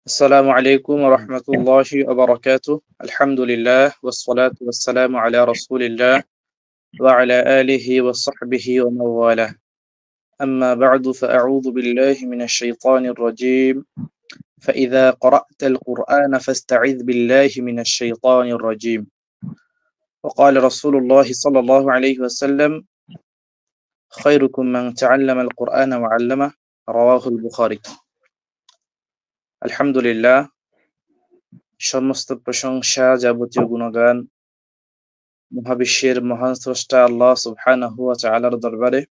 السلام عليكم ورحمة الله وبركاته. الحمد لله والصلاة والسلام على رسول الله وعلى آله وصحبه ومن والاه. أما بعد فأعوذ بالله من الشيطان الرجيم. فإذا قرأت القرآن فاستعذ بالله من الشيطان الرجيم. وقال رسول الله صلى الله عليه وسلم: خيركم من تعلم القرآن وعلمه. رواه البخاري. الحمد لله. সমস্ত প্রশংসা, যাবতীয় গুণগান মহাবিশ্বের মহান স্রষ্টা আল্লাহ সুবহানাহু ওয়া তাআলার দরবারে,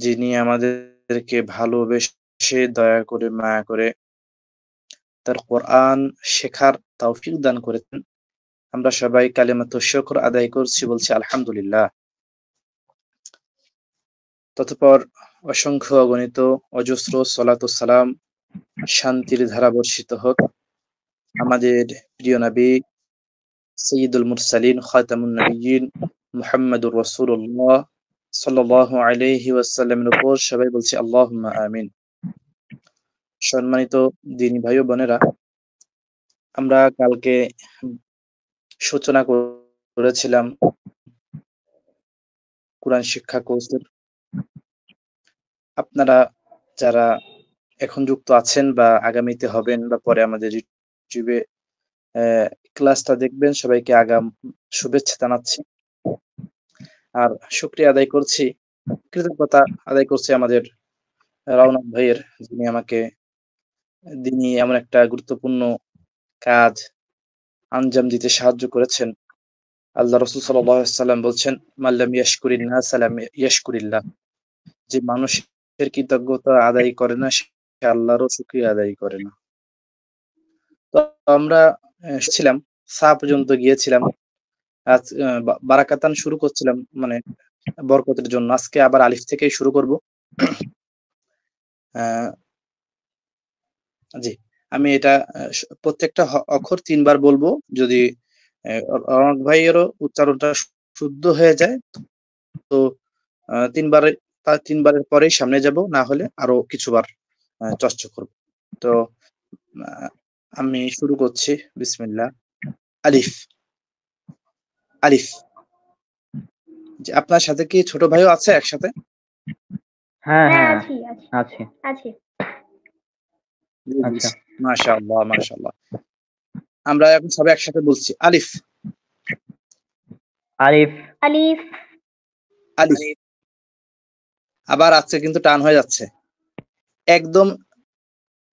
যিনি আমাদেরকে ভালোবেসে দয়া করে মায়া করে তার কোরআন শেখার তৌফিক দান করেছেন। আমরা সবাই কালিমাতুশ শুকর আদায় করছি, বলছি আলহামদুলিল্লাহ। ততঃপর অসংখ্য অগণিত অজস্র সালাত ও সালাম, শান্তির ধারা বর্ষিত হোক আমাদের প্রিয় নবী সাইয়্যিদুল মুরসালিন খাতামুন নবিয়্যিন মুহাম্মাদুর রাসূলুল্লাহ সাল্লাল্লাহু আলাইহি ওয়াসাল্লামের উপর। সবাই বলছি আল্লাহুম্মা আমিন। সম্মানিত দিনী ভাই ও বোনেরা, আমরা কালকে সূচনা করেছিলাম কোরআন শিক্ষা কোর্সের। আপনারা যারা এখন যুক্ত আছেন বা আগামীতে হবেন বা পরে আমাদের ইউটিউবে ক্লাসটা দেখবেন, সবাইকে আগাম শুভেচ্ছা জানাচ্ছি। আর শুকরিয়া আদায় করছি, কৃতজ্ঞতা আদায় করছি আমাদের রওনক ভাইয়ের, যিনি আমাকে দিনই এমন একটা গুরুত্বপূর্ণ কাজ আঞ্জাম দিতে সাহায্য করেছেন। আল্লাহ রাসূল সাল্লাল্লাহু আলাইহি ওয়াসাল্লাম বলছেন, মাল্লাম ইয়াশকুরিন নাস লাম ইয়াশকুরিল্লাহ। যে মানুষের কৃতজ্ঞতা আদায় করে না, সে আল্লাহরও শুকরিয়া আদায় করে না। তো আমরা ছিলাম সা পর্যন্ত গিয়েছিলাম। আজ বারাকাতান শুরু করছিলাম, মানে বরকতের জন্য। আজকে আবার আলিফ থেকেই শুরু করব। জি, আমি এটা প্রত্যেকটা অক্ষর ৩ বার বলবো। যদি রওনক ভাইয়েরও উচ্চারণটা শুদ্ধ হয়ে যায় তো ৩ বারের পরেই সামনে যাব, না হলে আরো কিছুবার চর্চা করব। তো আমি শুরু করছি। বিসমিল্লাহ। আলিফ। আলিফ। যে আপনার সাথে কি ছোট ভাইও আছে একসাথে? হ্যাঁ আছে। আচ্ছা, মাশাআল্লাহ মাশাআল্লাহ। আমরা এখন সবাই একসাথে বলছি আলিফ। আলিফ। আলিফ। আলিফ। আবার আজকে কিন্তু টান হয়ে যাচ্ছে একদম,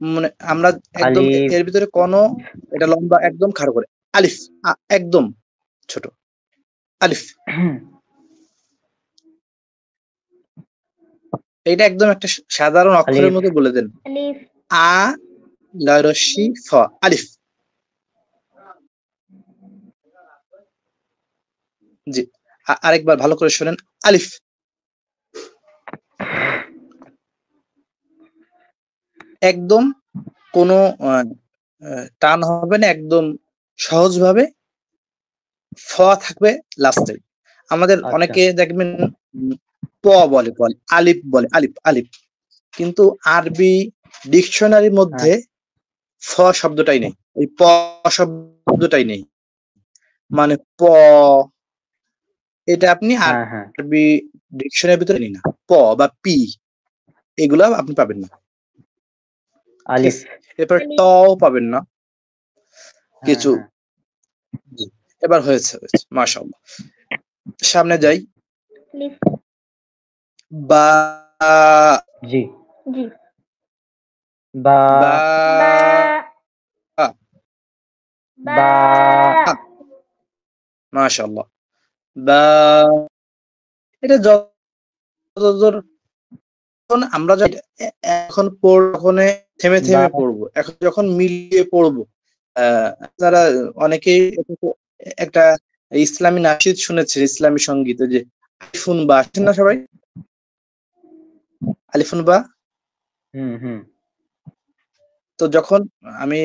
মানে আমরা একদম এর ভিতরে কোন এটা লম্বা একদম খাড়া করে আলিফ, একদম ছোট আলিফ। এটা একদম একটা সাধারণ অক্ষরের মতো বলে দেন। আলিফ। আ লারশি ফ আলিফ। জি, আরেকবার ভালো করে শুনেন। আলিফ। একদম কোনো টান হবে না, একদম সহজভাবে ফ থাকবে লাস্টে। আমাদের অনেকে দেখবেন প বলে, আলিফ বলে, আলিফ আলিফ, কিন্তু আরবি ডিকশনারির মধ্যে ফ শব্দটাই নেই, ওই প শব্দটাই নেই। মানে প, এটা আপনি আরবি ডিকশনারির ভিতরে নেই না। প বা পি এগুলা আপনি পাবেন না। আলিফ। এরপর ট পাবেন না কিছু। এবার হয়েছে, মাশাআল্লাহ। সামনে যাই। বা। জি জি। বা। বা। মাশাআল্লাহ। বা। এটা যতদূর আমরা এখন পড়ে থেমে থেমে পড়বো, এখন যখন মিলিয়ে পড়বো। যারা অনেকেই একটা ইসলামী নাশিদ শুনেছে, ইসলামী সঙ্গীতে, যে আলিফুন বা, আসেন না সবাই? আলিফুন বা। তো যখন আমি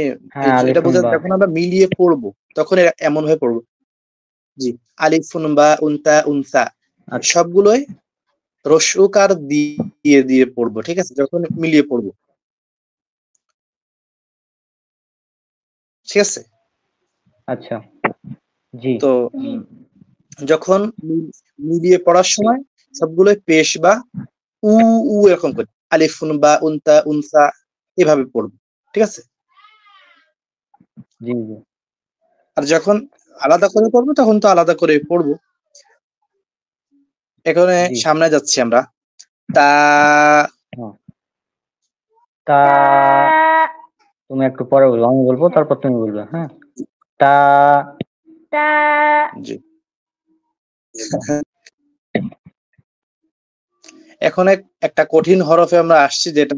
এটা বলতে, যখন আমরা মিলিয়ে পড়বো তখন এমন হয়ে পড়বো। জি, আলিফুন বা উনতা উনসা সবগুলোই রস্যকার দিয়ে দিয়ে পড়বো, ঠিক আছে, যখন মিলিয়ে পড়বো। ঠিক আছে? আচ্ছা, জি। তো যখন মিলিয়ে পড়ার সময় সবগুলো পেশ বা উ উ এরকম করে আলিফুন বা উনতা উনসা এভাবে পড়বো, ঠিক আছে? জি, জি। আর যখন আলাদা করে পড়বো তখন তো আলাদা করে পড়বো। এখানে জি। সামনে যাচ্ছি আমরা। তা তা তুমি একটু পরে বলবো, আমি বলবো তারপর তুমি বলবে, হ্যাঁ? তা জি। এখন একটা কঠিন হরফে আমরা আসছি, যেটা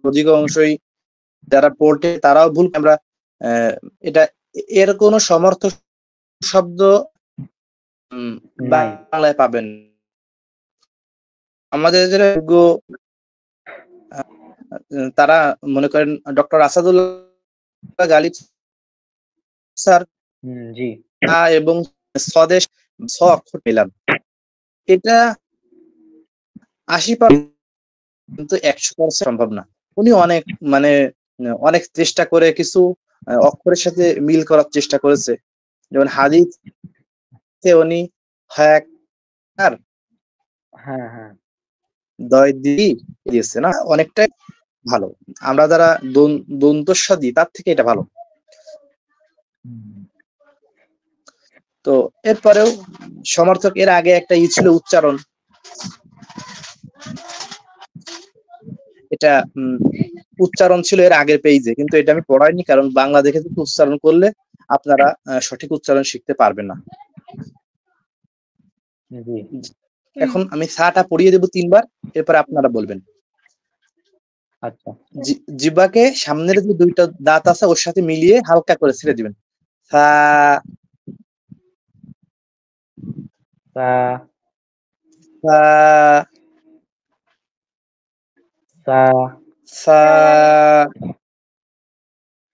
অধিকাংশই যারা পড়ে তারাও ভুল। আমরা এটা এর কোনো সমর্থক শব্দ নাই। বাংলায় পাবেন। আমাদের যারা তারা মনে করেন ডক্টর আসাদুল্লাহ গালিব স্যার জি। এবং স্বদেশ স অক্ষর পেলাম। এটা 80% কিন্তু 100% সম্ভব না। উনি অনেক মানে অনেক চেষ্টা করে কিছু অক্ষরের সাথে মিল করার চেষ্টা করেছে। যেমন হাদিসে উনি হ্যাক আর হ্যাঁ, হ্যাঁ। দয় দিয়েছে না, অনেকটাই ভালো। আমরা যারা দন্তস্ব দিই তার থেকে এটা ভালো। তো এরপরেও সমর্থক এর আগে একটা ছিল উচ্চারণ, এটা উচ্চারণ ছিল এর আগের পেজে, কিন্তু এটা আমি পড়াইনি, কারণ বাংলা দেখে তো উচ্চারণ করলে আপনারা সঠিক উচ্চারণ শিখতে পারবেন না। এখন আমি সাটা পড়িয়ে দেব 3 বার, এরপরে আপনারা বলবেন। আচ্ছা। জিহ্বাকে সামনের যে 2টা দাঁত আছে ওর সাথে মিলিয়ে হালকা করে ছেড়ে দিবেন। সা সা সা সা সা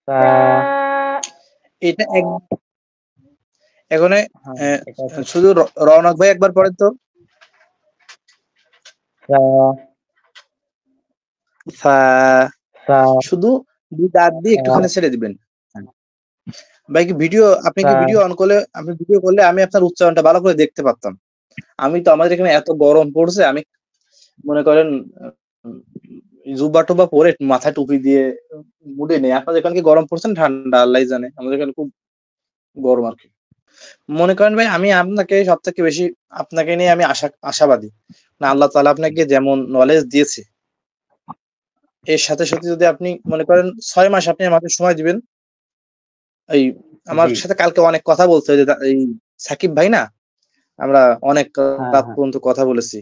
সা এটা এখন শুধু রওনক ভাই একবার পড়েন তো। শুধু 2 দাঁত দিয়ে একটুখানি ছেড়ে দিবেন। ভাই কি ভিডিও, আপনি কি ভিডিও অন করলে, আপনি ভিডিও করলে আমি আপনার উচ্চারণটা ভালো করে দেখতে পারতাম। আমি তো আমাদের এখানে এত গরম পড়ছে, আমি মনে করেন জুব্বা টুব্বা পরে মাথায় টুপি দিয়ে মুডে নেই। আপনাদের এখানে কি গরম পড়ছে না ঠান্ডা আল্লাহই জানে। আমাদের এখানে খুব গরম আর কি। মনে করেন ভাই আমি আপনাকে সবথেকে বেশি আপনাকে নিয়ে আমি আশাবাদী। না আল্লাহ তাআলা আপনাকে যেমন নলেজ দিয়েছে, এর সাথে সাথে যদি আপনি মনে করেন 6 মাস আপনি আমাকে সময় দিবেন। এই আমার সাথে কালকে অনেক কথা বলছে, যে এই সাকিব ভাই না, আমরা অনেক রাত পর্যন্ত কথা বলেছি।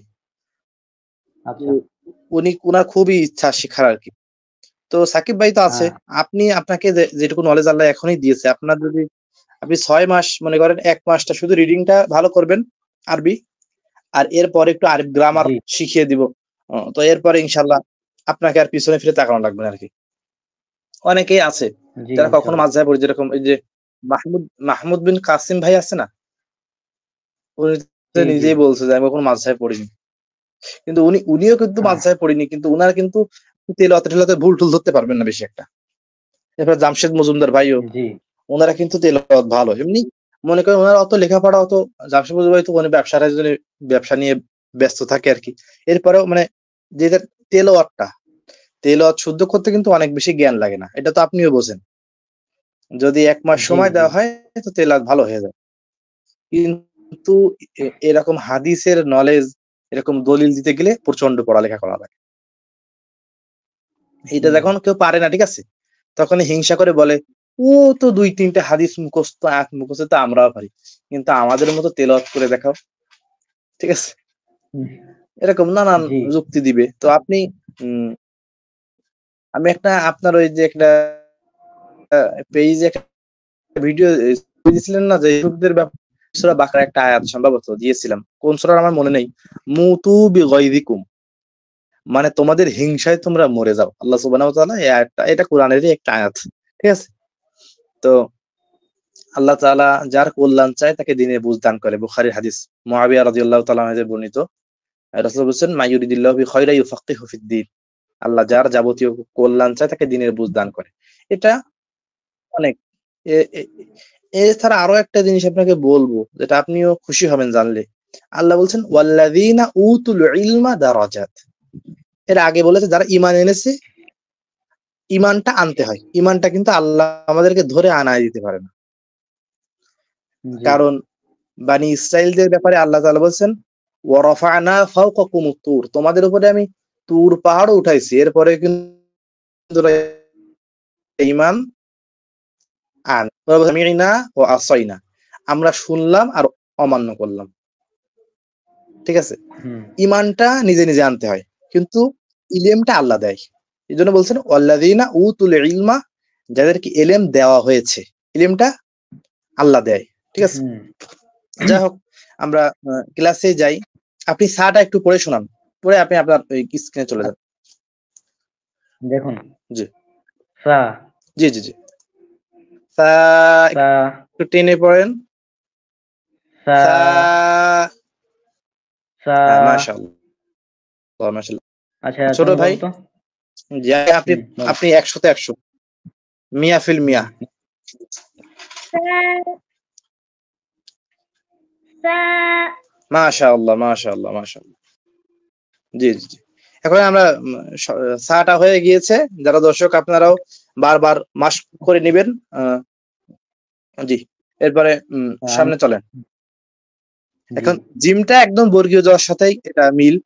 উনার খুবই ইচ্ছা শেখার আর কি। তো সাকিব ভাই তো আছে, আপনাকে যেটুকু নলেজ আল্লাহ এখনই দিয়েছে, আপনার যদি আপনি 6 মাস মনে করেন 1 মাসটা শুধু রিডিংটা ভালো করবেন আরবি, আর এরপরে একটু আরবি গ্রামার শিখিয়ে দিব। তো এরপরে ইনশাআল্লাহ আপনাকে আর পিছনে ফিরে তাকানো লাগবে না আরকি। অনেকেই আছে যারা কখনো মাঝহাবে পড়ে, যেরকম এই যে মাহমুদ বিন কাসিম ভাই আছে না, উনি তো নিজেই বলছে যে আমি কখনো মাঝহাবে পড়িনি। কিন্তু উনিও কিন্তু মাঝহাবে পড়িনি, কিন্তু উনার কিন্তু তেলাওয়াতে ভুল টুল ধরতে পারবেন না বেশি একটা। এরপর জামশেদ মজুমদার ভাইও, ওনারা কিন্তু তেলাওয়াত ভালো। এমনি মনে করেন ওনারা অত লেখাপড়া অত, জামশেদ মজুমদার ভাই তো উনি ব্যবসা নিয়ে ব্যস্ত থাকে আর কি। এরপরেও মানে যেটা তেলাওয়াত শুদ্ধ করতে কিন্তু অনেক বেশি জ্ঞান লাগে না, এটা তো আপনিও বোঝেন। যদি 1 মাস সময় দেওয়া হয় তো তেলাওয়াত ভালো হয়ে যায়। কিন্তু এরকম হাদিসের নলেজ, এরকম দলিল দিতে গেলে প্রচন্ড পড়ালেখা করা লাগে। এটা যখন কেউ পারে না, ঠিক আছে, তখন হিংসা করে বলে ও তো 2-3টা হাদিস মুখস্থ, আয়াত মুখস্থ, তো আমরাও পারি, কিন্তু আমাদের মতো তেলাওয়াত করে দেখাও, ঠিক আছে? এরকম নানান যুক্তি দিবে। তো আপনি আমি আপনার ওই যে একটা পেজে একটা ভিডিও দিয়েছিলেন না, যে ইহুদীদের ব্যাপারে সূরা বাকারা একটা আয়াত সম্ভবত দিয়েছিলাম, কোন সূরার আমার মনে নেই। মুতু বিগাইযিকুম, মানে তোমাদের হিংসায় তোমরা মরে যাও। আল্লাহ সুবহানাহু ওয়া তাআলা এই আয়াতটা, এটা কোরআনেরই একটা আয়াত, ঠিক আছে? তো আল্লাহ তাআলা যার কল্যাণ চায় তাকে দ্বীনের বুঝ দান করে। বুখারীর হাদিস, মুআবিয়া রাদিয়াল্লাহু তাআলা আনহু থেকে বর্ণিত। রাসূল বলেছেন মা ইউরিদিল্লাহু বিখাইরিন ইউফাক্কিহু ফিদ-দীন, আল্লাহ যার যাবতীয় কল্যাণ চায় তাকে দ্বীনের বুঝ দান করে। এটা অনেক এছাড়া আরো একটা জিনিস আপনাকে বলবো, যেটা আপনিও খুশি হবেন জানলে। আল্লাহ বলছেন ওয়াল্লাযীনা উতুল ইলমা দারাজাত। এর আগে বলেছে যারা ঈমান এনেছে, ঈমানটা আনতে হয়। ঈমানটা কিন্তু আল্লাহ আমাদেরকে ধরে আনায় দিতে পারে না। জি। কারণ বানি ইসরাইলদের ব্যাপারে আল্লাহ তাআলা বলছেন ওয়া রাফা'না ফাওকাকুমুত তুর, তোমাদের উপরে আমি তুর পাহাড়ও উঠাইছি, এরপরে কিন্তু ঈমান আন সামি'না ওয়া আসাইনা, আমরা শুনলাম আর অমান্য করলাম। ঠিক আছে? হুম। ঈমানটা নিজে, নিজে আনতে হয়। কিন্তু ইলমটা আল্লাহ দেয়। এজন্য বলছেন ওয়াল্লাযীনা উতুল ইলমা, যাদেরকে ইলম দেওয়া হয়েছে। ইলমটা আল্লাহ দেয়। ঠিক আছে? হুম। যাই হোক, আমরা ক্লাসে যাই। আপনি সাটা একটু পড়ে শোনান। পড়ে আপনি আপনার ওই স্ক্রিনে চলে যান। দেখুন, জি। সা, জি, জি, জি। সা সা, একটু টেনে পড়েন। সা, সা সা। হ্যাঁ, মাশাআল্লাহ, মাশাআল্লাহ। আচ্ছা, ছোট তুমি ভাই, বলো তো। জি, আপনি বলো। আপনি ১০০ তে ১০০। মিয়া ফিল মিয়া। মাশাআল্লাহ, মাশাআল্লাহ, মাশাআল্লাহ। জি, জি, জি। এখন আমরা সাটা হয়ে গিয়েছে। যারা দর্শক আপনারাও বারবার মাস্ক করে নিবেন। জি। এরপরে আমি সামনে চলেন। জি, এখন জিমটা একদম বর্গীয় জ'র সাথেই এটা মিল।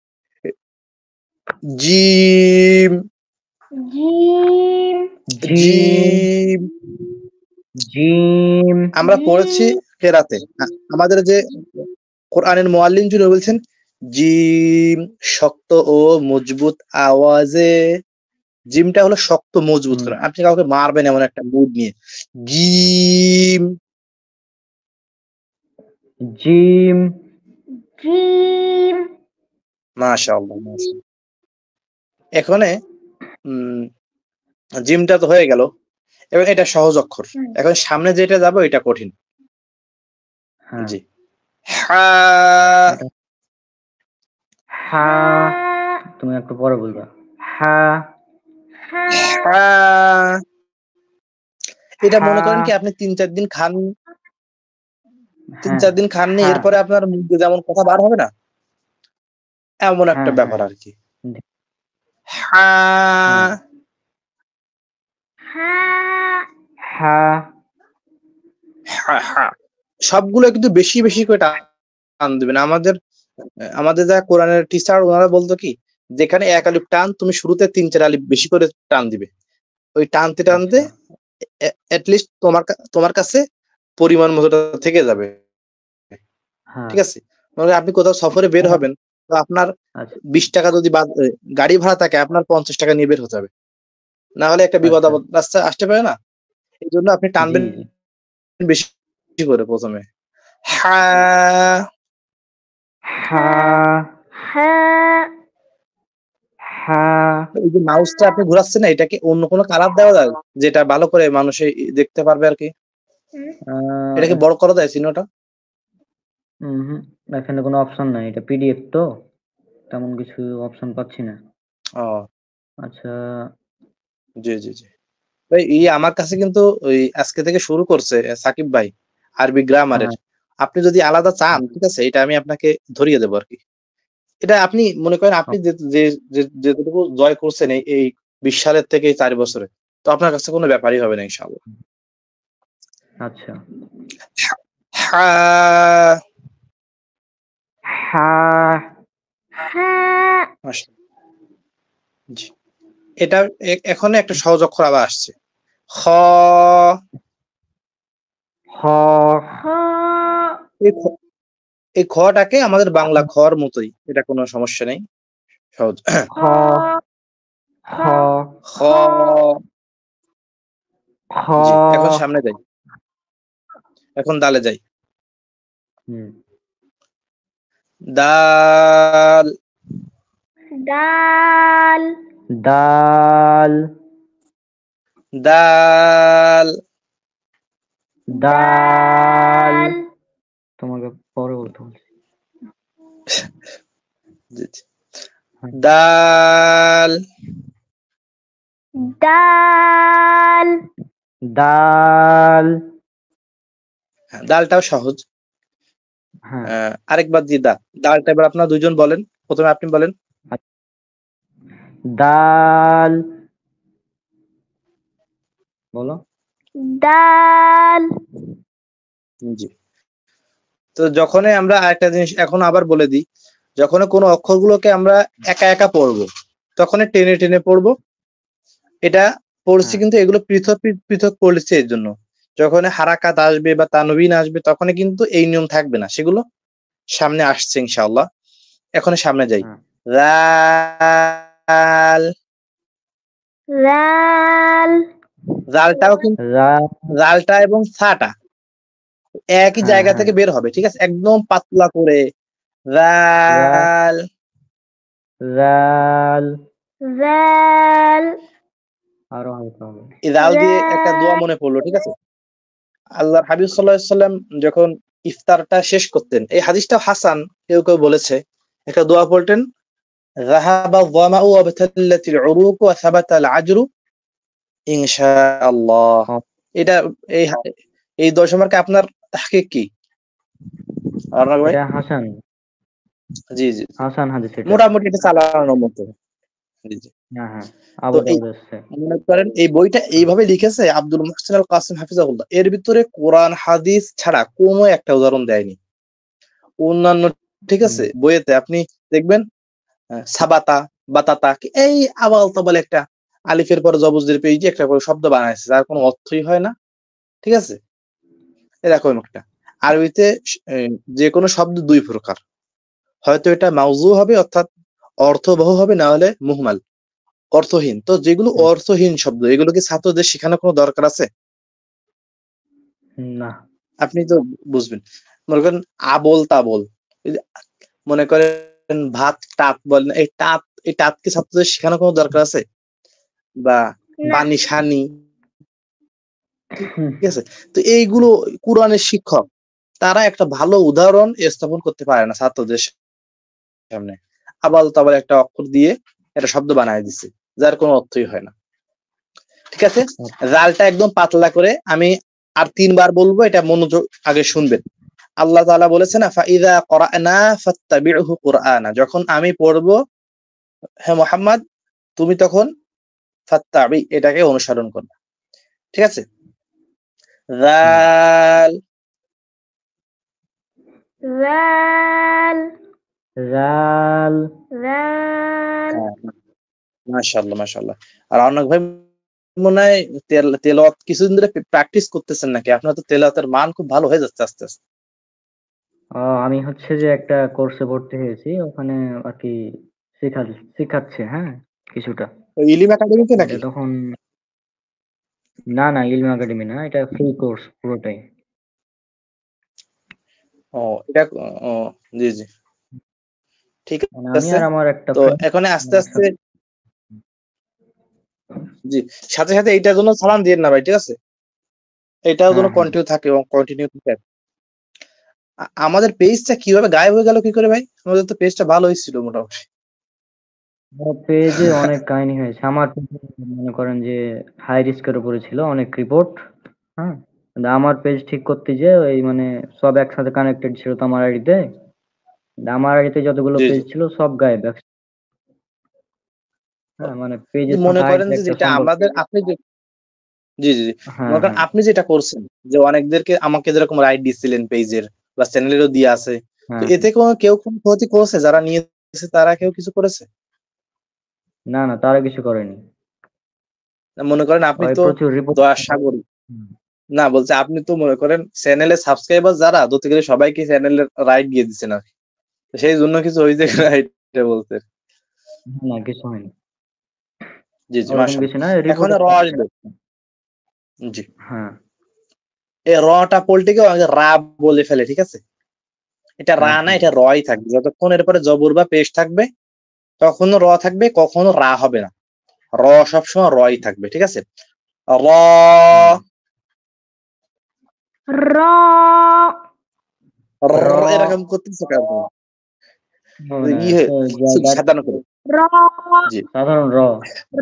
জিম, জিম জিম, জিম। জিম, আমরা পড়েছি কেরাতে। আমাদের যে কোরআনের মুআল্লিম যিনি বলছেন জিম শক্ত ও মজবুত আওয়াজে। জিমটা হলো শক্ত মজবুত হুম, করে। আপনি কাউকে মারবেন এমন একটা মুড নিয়ে। জিম। জিম, জিম মাশাআল্লাহ, মাশাআল্লাহ। এখানে উম জিমটা তো হয়ে গেল। এবং এটা সহজ অক্ষর। এখন সামনে যেটা যাবো এটা কঠিন। হ্যাঁ, জি। হা, এটা হা, তুমি একটু পরে বলবা। হা, হা। এটা হা, মনে করেন কি আপনি ৩-৪ দিন খান, হ্যাঁ, ৩-৪ দিন খাননি, হা, এরপরে আপনার মুখ দিয়ে যেমন কথা বার হবে না? এমন একটা হ্যাঁ, ব্যাপার হ্যাঁ, আরকি। হা, হুম, হা, হা, হা। সবগুলো কিন্তু বেশি, বেশি করে টান দিবেন। আমাদের যারা কোরআনের টিচার ওনারা বলতো কি, যেখানে ১ আলিফ টান তুমি শুরুতে ৩-৪ আলিফ বেশি করে টান দিবে। ওই টানতে, টানতে আচ্ছা, এট লিস্ট তোমার কাছে পরিমাণ মতোটা থেকে যাবে। হ্যাঁ, ঠিক আছে? মানে আপনি কোথাও সফরে বের তোমার হবেন, তো আপনার আচ্ছা, ৳২০ যদি গাড়ি ভাড়া থাকে, আপনার ৳৫০ নিয়ে বের হতে হবে। না হলে একটা বিপদ আচ্ছা, আপদ রাস্তায় আসতে পারে না? এজন্য আপনি জি, টানবেন জি, বেশি করে ১ম এ। হ্যাঁ, হা, হা হা, এই যে মাউসটা আপনি ঘোরাচ্ছেন না, এটাকে অন্য কোনো কালার দেওয়া যায়? যেটা ভালো করে মানুষে দেখতে পারবে আরকি। এটাকে আহ, বড় করা যায় চিহ্নটা? হুম, এখানে কোনো অপশন নাই, এটা পিডিএফ তো তেমন কিছু অপশন পাচ্ছি না। ও, আচ্ছা, জি, জি, জি। ভাই আমার কাছে কিন্তু ওই আজকে থেকে শুরু করছে সাকিব ভাই, আরবি গ্রামারের। হ্যাঁ, আপনি যদি আলাদা চান, ঠিক আছে? এটা আমি আপনাকে ধরিয়ে দেব আরকি। এটা আপনি মনে করেন আপনি যেটুকু জয় করছেন এই ২০ সালের থেকে এই ৪ বছরে, তো আপনার কাছে কোনো ব্যাপারই হবে না ইনশাআল্লাহ। আচ্ছা, হা, হা, মাশাআল্লাহ। জি। এটা এখন একটা সহজ অক্ষর আবার আসছে। খ, হ, হ এই খ এই খটাকে আমাদের বাংলা খর মতোই। এটা কোনো সমস্যা নেই। সহজ। হ, হ, খ, খ, জি। এখন সামনে যাই। এখন দালে যাই। হুম, দাল, ডাল দাল, দাল। দাল, তোমাকে পরে বলতে বলছি। জি, জি। হ্যাঁ, দাল, ডাল দাল। হ্যাঁ, দালটাও সহজ। হ্যাঁ, আরেকবার দিয়ে দালটা এবার আপনারা দুইজন বলেন। প্রথমে আপনি বলেন। দাল। বলো। দাল জি। তো যখনই আমরা আরেকটা জিনিস এখন আবার বলে দিই, যখন কোনো অক্ষরগুলোকে আমরা একা একা পড়বো তখন টেনে টেনে পড়বো। এটা পড়ছি হ্যাঁ, কিন্তু এগুলো পৃথক পৃথক পড়ছি এর জন্য। যখন হারাকাত আসবে বা তানবিন আসবে তখন কিন্তু এই নিয়ম থাকবে না, সেগুলো সামনে আসছে ইনশাআল্লাহ। এখন সামনে যাই। হ্যাঁ, রাল। রাল রালটাও কিন্তু রা। রালটা এবং সাটা একই হ্যাঁ, জায়গা হ্যাঁ, থেকে বের হবে, ঠিক আছে, একদম পাতলা করে। রা, রাল। রাল। রাল আরো হালকা হবে। এই রাল দিয়ে একটা দোয়া রাল মনে পড়লো, ঠিক আছে। আল্লাহর হাবিব সাল্লাল্লাহু আলাইহি সাল্লাম যখন ইফতারটা শেষ করতেন, এই হাদিসটা হাসান, কেউ কেউ বলেছে, একটা দোয়া পড়তেন, যাহাবা যামাউ ওয়া বাতাল্লাতিল উরুক ওয়া সাবাতাল আজরু ইনশাআল্লাহ। হ- এটা এই এই 10 মার্কে আপনার তাহকিক কি আরনাক ভাই? এটা হাসান, জি জি জি। হাসান হাদিস এটা। মোটামুটি এটা চালানোর মতো। জি জি। হ্যাঁ, হ্যাঁ, তো আবু এই দাউদ আসছে। মনে করেন এই বইটা এইভাবে লিখেছে আব্দুল মুহসিন আল কাসিম হাফিজাহুল্লাহ। এর ভিতরে কোরআন হাদিস ছাড়া কোনো একটা উদাহরণ দেয়নি। অন্যান্য, ঠিক আছে, হুম, বইয়েতে আপনি দেখবেন সাবাতা, বাতাতা, এই আবাল তাবাল একটা আলিফের পর জবজের পেয়ে একটা করে শব্দ বানাইছে যার কোনো অর্থই হয় না, ঠিক আছে। এরকম একটা আরবিতে যে কোনো শব্দ দুই প্রকার, হয়তো এটা মাউজু হবে অর্থাৎ অর্থবহ হবে, না হলে মুহমাল অর্থহীন। তো যেগুলো হুম, অর্থহীন শব্দ এগুলো কি ছাত্রদের শেখানোর কোনো দরকার আছে? না। আপনি তো বুঝবেন। মনে করেন আবোল তাবোল, এই যে মনে করেন ভাত টাত বলেন, এই টাত কি ছাত্রদের শেখানোর কোনো দরকার আছে? বা না পানি সানি, হুম, ঠিক আছে। তো এইগুলো কোরআনের শিক্ষক তারা একটা ভালো উদাহরণ স্থাপন করতে পারে না ছাত্রদের সামনে। আবাল তাবাল একটা অক্ষর দিয়ে একটা শব্দ বানায় দিছে যার কোনো অর্থই হয় না, ঠিক আছে। জালটা একদম পাতলা করে আমি আর 3 বার বলবো, এটা মনোযোগ আগে শুনবেন। আল্লাহ তাআলা বলেছেন ফাইযা ক্বরানা ফাত্তাবিউহু কুরআনা, যখন আমি পড়বো হে মুহাম্মদ তুমি তখন ফাত্তাবি এটাকে অনুসরণ করবে, ঠিক আছে। হুম, জাল। রাল রাল। রাল মাশাআল্লাহ মাশাআল্লাহ। আর অনেক ভাই মনে হয় তেলাওয়াত কিছুদিন ধরে প্র্যাকটিস করতেছেন নাকি? আপনার তো তেলাওয়াতের মান খুব ভালো হয়ে যাচ্ছে আস্তে আস্তে। আমি হচ্ছে যে একটা কোর্সে ভর্তি হয়েছি, ওখানে আর কি শিখাচ্ছে, হ্যাঁ, কিছুটা। ওই ইলিম একাডেমিতে এটা নাকি? তখন, না না, ইলম একাডেমি না, এটা ফ্রি কোর্স পুরোটাই। ও এটা ও জি জি, ঠিক মানে আমি আছে। আর আমার একটা তো ফ্রেন্ড এখন আস্তে আস্তে একসাথে। জি, সাথে সাথে এইটার জন্য সালাম দিয়েন না ভাই, ঠিক আছে। এটাও যেন হ্যাঁ, হ্যাঁ, কন্টিনিউ থাকে এবং কন্টিনিউ থাকে। আমাদের পেজটা কিভাবে গায়েব হয়ে গেল কি করে ভাই? আমাদের তো পেজটা ভালো হয়েছিল মোটামুটি। আমার পেজে অনেক কাহিনী হয়েছে। আমার page এ মনে করেন যে হাই রিস্কের উপরে ছিল, অনেক রিপোর্ট। হ্যাঁ, কিন্তু আমার পেজ ঠিক করতে যে ওই মানে সব একসাথে কানেক্টেড ছিল তো আমার আইডিতে। আমার আইডিতে যতগুলো জি পেজ জি ছিল সব গায়েব। ও, হ্যাঁ, মানে যে পেজের মনে সাথে করেন আইডির যে একটা যেটা সম্পর্ক। আমাদের আপনি যে জি জি জি, হ্যাঁ, মনে করেন হ্যাঁ, আপনি যেটা করছেন যে অনেকদেরকে আমাকে যেরকম রাইট দিছিলেন পেজের বা চ্যানেলেরও দিয়ে আছে, তো হ্যাঁ, এতে কেউ কোনো ক্ষতি করেছে? যারা নিয়েছে তারা কেউ কিছু করেছে? না না, তারা কিছু করেনি। মনে করেন আপনি ওই তো প্রচুর রিপোর্ট। দয়ার সাগরী। না বলছে আপনি তো মনে করেন চ্যানেলের সাবস্ক্রাইবার যারা ধরতে গেলে সবাইকে চ্যানেলের রাইট দিয়ে দিচ্ছেন আর কি। তো সেই জন্য কিছু হয়েছে রাইট বলতে। না, কিছু হয়নি। জি জি ওরকম কিছু মাশাআল্লাহ। না, এখন রিপোর্টে। র আসবে। জি, হ্যাঁ, এই রটা পল্টিকে রা বলে ফেলে, ঠিক আছে। এটা রা হ্যাঁ, না, হ্যাঁ, এটা রই থাকবে যতক্ষণ এরপরে জবর বা পেশ থাকবে, কখনো র থাকবে, কখনো রা হবে না। র সবসময় রই থাকবে, ঠিক আছে। র হুম। র র। এরকম করতেছে কেন? মানে ইয়ে জায়গার সাজানো করে। র জি সাধারণ র।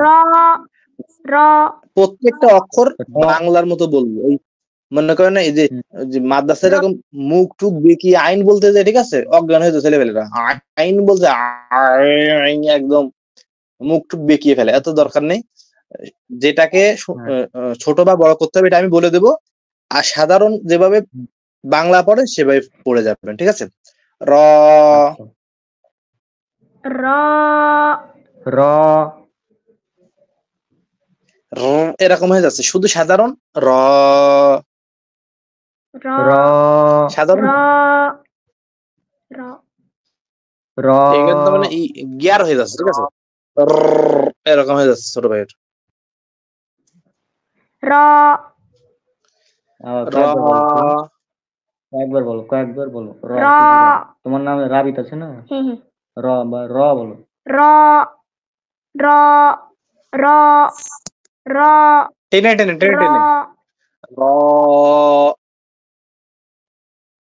র را প্রত্যেকটা অক্ষর র বাংলার মতো বলবো। ওই মনে করেন না, এই যে মাদ্রাসায় র এরকম মুখ টুক বেঁকিয়ে আইন বলতে যায়, ঠিক আছে, অজ্ঞান হয়ে যায় ছেলেপেলেরা, আইন বলতে আইন একদম মুখ টুক বেঁকিয়ে ফেলে, এত দরকার নেই। যেটাকে হ্যাঁ ছোট বা বড় করতে হবে এটা আমি বলে দেবো, আর সাধারণ যেভাবে বাংলা পড়ে সেভাবে পড়ে যাবেন, ঠিক আছে। র আচ্ছা را র র এরকম হয়ে যাচ্ছে, শুধু সাধারণ র, را র সাধারণ را را র এখানে তো মানে গিয়ার হয়ে যাচ্ছে, ঠিক আছে, এরকম হয়ে যাচ্ছে ছোট ভাইয়ের। را র কয়েকবার বলো কয়েকবার বলো র را শুধু র। তোমার নামে রাবিত আছে না, র বা র বলো। را را را را টেনে টেনে টেনে টেনে را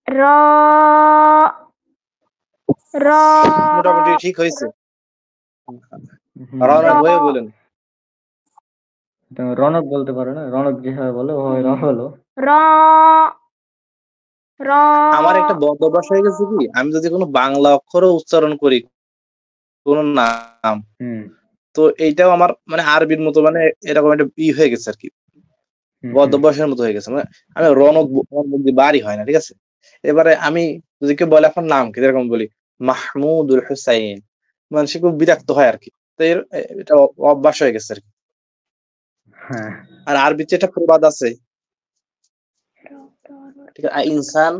র را را মোটামুটি ঠিক হয়েছে। হুম, রওনা র ভয়ে বলেন। তুমি রনক বলতে পারো না, রনক যেভাবে বলো ওই র হলো। را را আমার একটা বদ অভ্যাস হয়ে গেছে কি, আমি যদি কোনো বাংলা অক্ষরও উচ্চারণ করি কোন নাম, হুম তো এইটাও আমার মানে আরবির মতো মানে এরকম একটা হয়ে গেছে আর কি, হুম বদ হুম অভ্যাসের মতো হয়ে গেছে। মানে আমি রনক আমার মধ্যে বাড়ি হয় না, ঠিক আছে। এবারে আমি যদি কেউ বলে আপনার নাম কি, এরকম বলি মাহমুদুল হুসাইন, মানে সে খুব বিরক্ত হয় আর কি। তো এটা অভ্যাস হয়ে গেছে আর কি। হ্যাঁ আর আরবিতে একটা প্রবাদ আছে, ঠিক আছে, ইনসান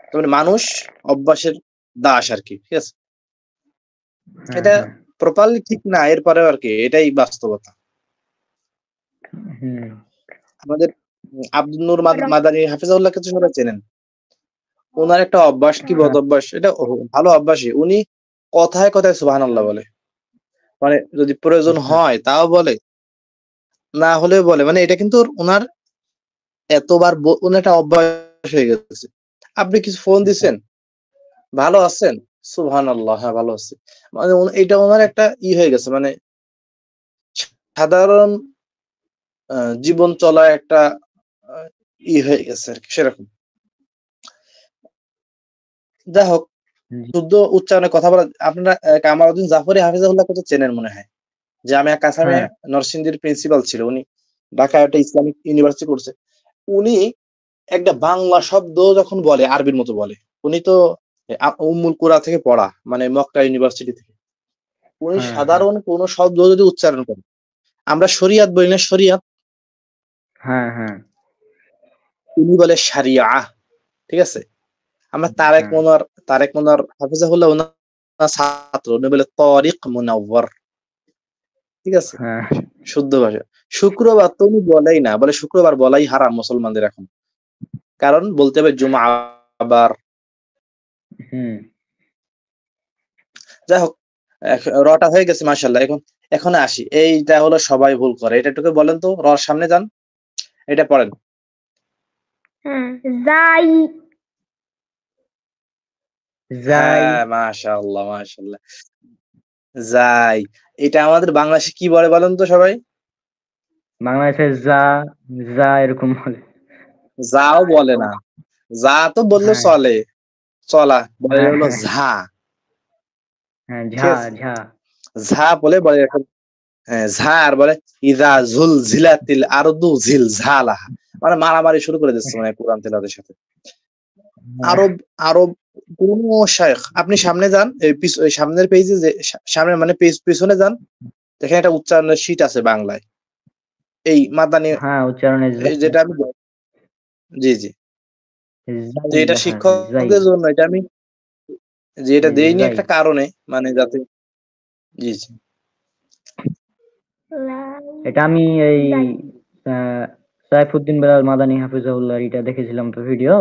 তার মানে মানুষ অভ্যাসের দাস আর কি, ঠিক আছে। হ্যাঁ এটা হ্যাঁ প্রপারলি ঠিক না, এরপরে আর কি এটাই বাস্তবতা। হুম আমাদের আব্দুল নূর را মাদানী হাফিজাহুল্লাহ কে তো সবাই চেনেন। ওনার একটা অভ্যাস কি বদ হ্যাঁ অভ্যাস, এটা ভালো অভ্যাসই, উনি কথায় কথায় সুবহানাল্লাহ বলে, মানে যদি প্রয়োজন আচ্ছা হয় তাও বলে, না হলেও বলে, মানে এটা কিন্তু ওনার এতবার ওনার একটা অভ্যাস হয়ে গেছে। আপনি কিছু ফোন দিছেন, ভালো আছেন, সুবহানাল্লাহ, হ্যাঁ ভালো আছি, মানে এটা ওনার একটা হয়ে গেছে, মানে সাধারণ জীবন চলা একটা আহ, হয়ে গেছে আর কি সেরকম। যাই হোক, জি, শুদ্ধ উচ্চারণে কথা বলা, আপনারা কামালউদ্দিন জাফরি হাফিজাহুল্লাহকে তো চেনেন মনে হয়, জামিয়া কাসামে হ্যাঁ নরসিংদীর প্রিন্সিপাল ছিল উনি, ঢাকা একটা ইসলামিক ইউনিভার্সিটি করছে। উনি একটা বাংলা শব্দ যখন বলে আরবির মতো বলে। উনি তো উম্মুল কুরা থেকে পড়া, মানে মক্কা ইউনিভার্সিটি থেকে। উনি হ্যাঁ হ্যাঁ সাধারণ কোন শব্দ যদি উচ্চারণ করেন, আমরা শরিয়াত বলি না, শরিয়াত, হ্যাঁ হ্যাঁ উনি বলে শারিয়া, ঠিক আছে। আমরা হ্যাঁ তারেক মনোয়ার হাফিজাহুল্লাহ ওনার ছাত্র, উনি বলে তরিক মুনাওয়ার, ঠিক আছে, হ্যাঁ শুদ্ধ ভাষা। শুক্রবার তো উনি বলেই না, বলে শুক্রবার বলাই হারাম মুসলমানদের এখন, কারণ বলতে হবে জুমা আবার। হুম যাই হোক, রটা হয়ে গেছে মাশাআল্লাহ। এখন এখন আসি, এইটা হলো সবাই ভুল করে, এটা একটু বলেন তো, রর সামনে যান, এটা পড়েন। زاي যাই হ্যাঁ মাশাআল্লাহ মাশাআল্লাহ, যাই। এটা আমাদের বাংলাদেশে কি বলে বলেন তো সবাই? বাংলাদেশে যা যা এরকম বলে। যাও বলে না, যা তো বললে হ্যাঁ চলে, চলা বলে হ্যাঁ হলো হ্যাঁ ঝা, হ্যাঁ ঠিক ঝা আছে। ঝা ঝা বলে বলে এখন, হ্যাঁ ঝা, আর বলে ইদা ঝুল ঝিলাতিল আরদু ঝিল ঝালাহা, মানে মারামারি শুরু করে দিচ্ছে মানে কোরআন তেলাওয়াতের সাথে। হ্যাঁ আরব আরব কোন শায়েখ, আপনি সামনে যান, এই সামনের পেজে, যে সামনে মানে পিছনে যান, দেখেন একটা উচ্চারণের শীট আছে বাংলায়, এই মাদানী, হ্যাঁ উচ্চারণে এই যেটা আমি, জি জি, যাই যে এটা হ্যাঁ যাই শিক্ষকদের জন্য, এটা আমি যে এটা দেইনি যাই একটা কারণে, মানে যাতে, জি জি, এটা আমি এই زاي আহ, সাইফুদ্দিন বেলাল মাদানী হাফিজাহুল্লাহ এটা দেখেছিলাম তো ভিডিও,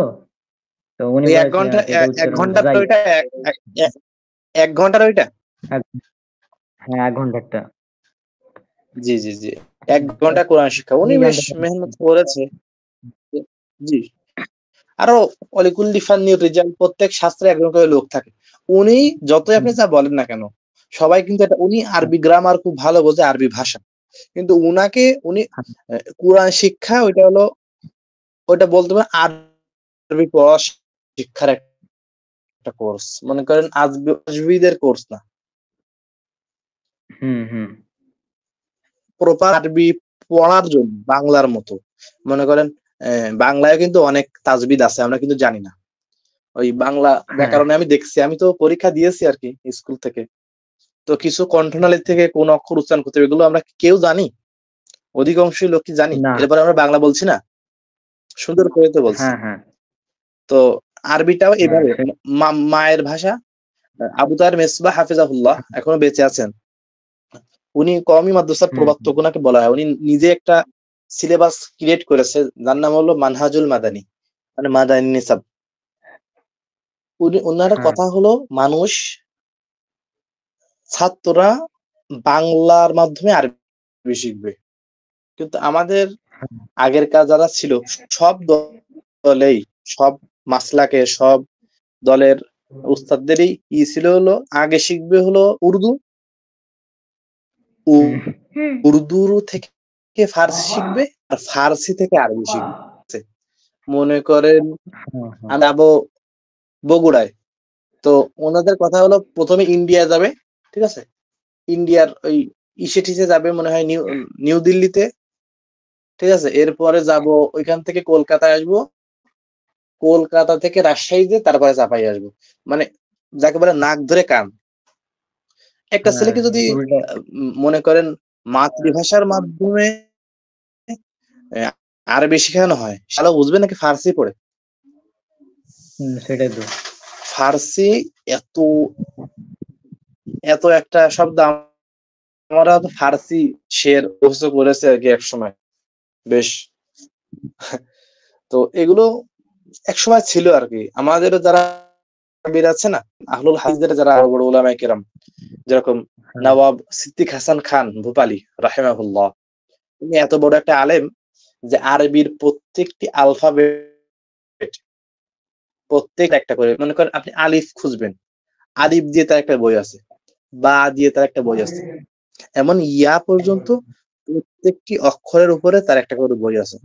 তো উনি ওই এক বলেছিলেন ঘন্টা, আর কি এটা এক উচ্চারণ ঘন্টার যাই। ওইটা, এক ঘন্টার ওইটা, এক- হ্যাঁ 1 ঘন্টারটা। জি জি জি, এক ঘন্টা কোরআন শিক্ষা, উনি আমি বেশ জানতে পারি। মেহনত করেছে, জি। আরো অলিকুল্লি ফান্নি রিজাল, প্রত্যেক শাস্ত্রে একজন করে লোক থাকে, উনি যতই আপনি যা বলেন না কেন, সবাই কিন্তু এটা, উনি আরবি গ্রামার খুব ভালো বোঝে, আরবি ভাষা, কিন্তু উনাকে উনি কোরআন শিক্ষা ওইটা বলতে পারেন আরবি পড়া শিক্ষার একটা কোর্স, মনে করেন আজবিদের কোর্স না, প্রপার আরবি পড়ার জন্য বাংলার মতো। মনে করেন বাংলায় কিন্তু অনেক তাজবিদ আছে, আমরা কিন্তু জানি না। ওই বাংলা ব্যাকরণে আমি দেখছি, আমি তো পরীক্ষা দিয়েছি আর কি স্কুল থেকে, তো কিছু কণ্ঠনালী থেকে কোন অক্ষর উচ্চারণ করতে হবে এগুলো আমরা কেউ জানি? অধিকাংশ লোক কি জানি? এরপরে আমরা বাংলা বলছি না, সুন্দর করে তো বলছি। তো আরবিটাও এভাবে মায়ের ভাষা। আবু তাহের মেসবাহ হাফিজাহুল্লাহ এখনো বেঁচে আছেন, উনি কওমি মাদ্রাসার প্রবর্তক ওনাকে বলা হয়। উনি নিজে একটা সিলেবাস ক্রিয়েট করেছে যার নাম হলো মানহাজুল মাদানী, মানে মাদানী নিসাব। ওনার কথা হলো মানুষ ছাত্ররা বাংলার মাধ্যমে আরবি শিখবে, কিন্তু আমাদের আগের কাজ যারা ছিল সব দলেই, সব মাসলাকে, সব দলের উস্তাদদেরই ছিল হলো আগে শিখবে হলো উর্দু, উর্দু থেকে ফার্সি শিখবে, আর ফার্সি থেকে আরবি শিখবে। মনে করেন আমি যাবো বগুড়ায়, তো ওনাদের কথা হলো প্রথমে ইন্ডিয়া যাবে, ঠিক আছে, ইন্ডিয়ার ওই ইসে যাবে মনে হয় নিউ দিল্লিতে, ঠিক আছে, এরপরে যাব ওইখান থেকে কলকাতায় আসবো, কলকাতা থেকে রাজশাহীতে, তারপরে চাপাই আসবো। মানে যাকে বলে নাক ধরে কান। একটা ছেলেকে যদি মনে করেন মাতৃভাষার মাধ্যমে আরবি শেখানো হয়, শালা বুঝবে নাকি ফার্সি পড়ে? সেটাই তো। ফার্সি এত একটা শব্দ, আমরা তো ফার্সি শের অবস্থা করেছে আর কি এক সময় বেশ। তো এগুলো এক সময় ছিল আর কি। আমাদের যারা আছে না আহলুল হাদিসদের যারা বড় উলামায়ে কেরাম, যেরকম নওয়াব সিদ্দিক হাসান খান ভূপালী রাহিমাহুল্লাহ, উনি এত বড় একটা আলেম যে আরবির প্রত্যেকটি আলফাবেট প্রত্যেক একটা করে, মনে করেন আপনি আলিফ খুঁজবেন, আলিফ দিয়ে তার একটা বই আছে, বা দিয়ে তার একটা বই আছে, এমন ইয়া পর্যন্ত প্রত্যেকটি অক্ষরের উপরে তার একটা করে বই আছে।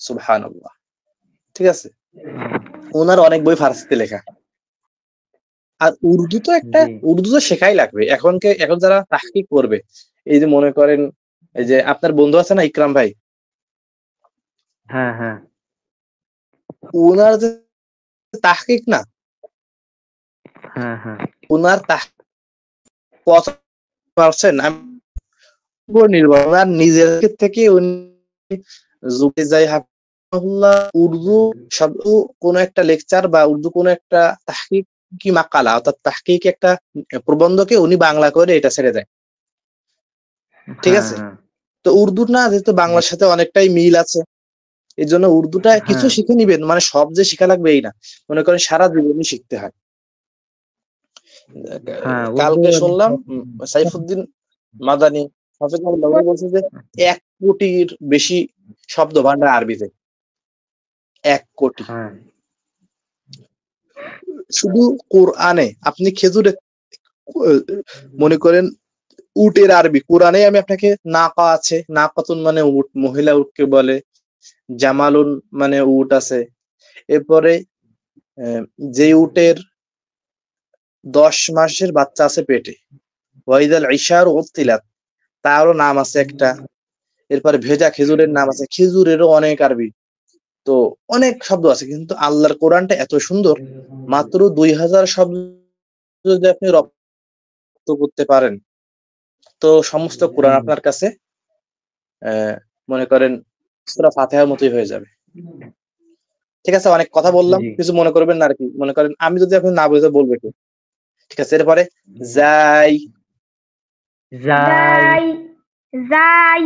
সুবহানাল্লাহ, ঠিক আছে। ওনার অনেক বই ফার্সিতে লেখা। আর উর্দু তো শেখাই লাগবে এখন যারা তাহকিক করবে, এই যে মনে করেন এই যে আপনার বন্ধু আছে না ইকরাম ভাই, ওনার যে তাহকিক না, ওনার নির্ভর ওনার নিজের থেকে উনি উর্দু শব্দ কোন একটা লেকচার বা উর্দু কোন একটা তাহকিক কি মাকালা অর্থাৎ তাহকিক একটা প্রবন্ধকে উনি বাংলা করে এটা ছেড়ে দেয়, ঠিক আছে। তো উর্দু না যেহেতু বাংলার সাথে অনেকটাই মিল আছে, এই জন্য উর্দুটা কিছু শিখে নিবেন, মানে সব যে শিখা লাগবে এই না, মনে করেন সারা জীবনই শিখতে হয়। কালকে শুনলাম সাইফুদ্দিন মাদানী বলছে যে 1 কোটির বেশি শব্দ ভান্ডার আরবিতে, 1 কোটি। শুধু কোরআনে আপনি খেজুরে মনে করেন উটের আরবি, কোরআনে আমি আপনাকে নাকা আছে, নাকাতুন মানে উট, মহিলা উটকে বলে, জামালুন মানে উট আছে, এরপরে যে উটের 10 মাসের বাচ্চা আছে পেটে, ওয়াইদাল ইশার উতিলাত, তারও নাম আছে একটা, এরপরে ভেজা খেজুরের নাম আছে, খেজুরেরও অনেক আরবি। তো অনেক শব্দ আছে, কিন্তু আল্লাহর কোরআনটা এত সুন্দর, মাত্র 2000 শব্দ যদি আপনি রপ্ত করতে পারেন, তো সমস্ত কোরআন আপনার কাছে মনে করেন সূরা ফাতিহার মতোই হয়ে যাবে। ঠিক আছে, অনেক কথা বললাম, কিছু মনে করবেন না আর কি। মনে করেন আমি যদি আপনি না বুঝে বলবো কি, ঠিক আছে। এরপরে যাই যাই যাই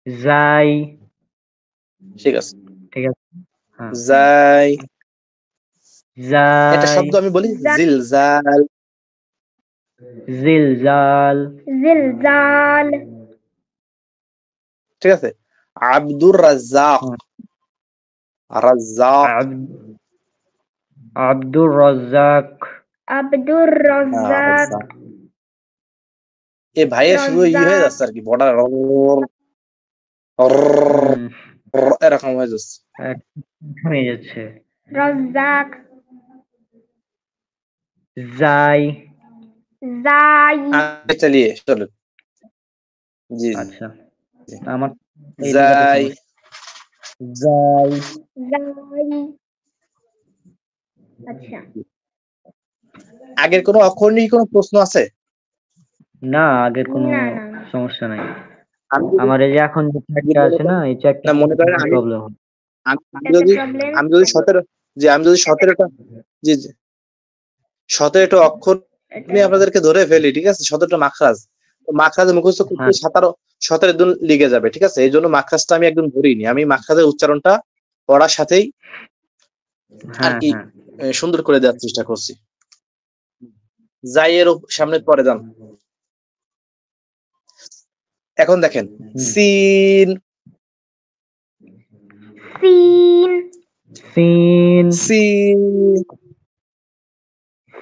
যাই, ঠিক আছে, ঠিক আছে। যাই যাই, একটা শব্দ আমি বলি, জিলজাল, জিলজাল, জিলজাল, ঠিক আছে। আব্দুর রাজ্জাক, রাজ্জাক, আব্দুর রাজ্জাক, আব্দুর রাজ্জাক, এ ভাইয়ের শুধু হয়ে যাচ্ছে আর কি, বর্ডার এরকম হয়ে যাচ্ছে। হয়ে যাচ্ছে। রাজ্জাক, জাই। জাই, আগে চালিয়ে চলো। জি আচ্ছা, আমার যাই জাই। জাই। আচ্ছা, আগের কোনো অক্ষর নিয়ে কোনো প্রশ্ন আছে? না, আগের কোনো না না না। সমস্যা নাই। আমি যদি- আমার এই যে এখন যে চ্যাটটা আছে না, এই চ্যাটটা না মনে করেন আমি প্রবলেম হয়। আমি যদি প্রবলেম আমি যদি 17টা জি 17টা অক্ষর আমি আপনাদেরকে ধরে ফেলি, ঠিক আছে, 17টা মাখরাজ, তো মাখরাজ মুখস্থ করতে 17 দিন লেগে যাবে, ঠিক আছে, এই জন্য মাখরাজটা আমি একদম ধরিনি, আমি মাখরাজের উচ্চারণটা পড়ার সাথেই আর কি সুন্দর করে দেওয়ার চেষ্টা করছি। জাইয়ের সামনে পরে যান। এখন দেখেন seen seen, seen, seen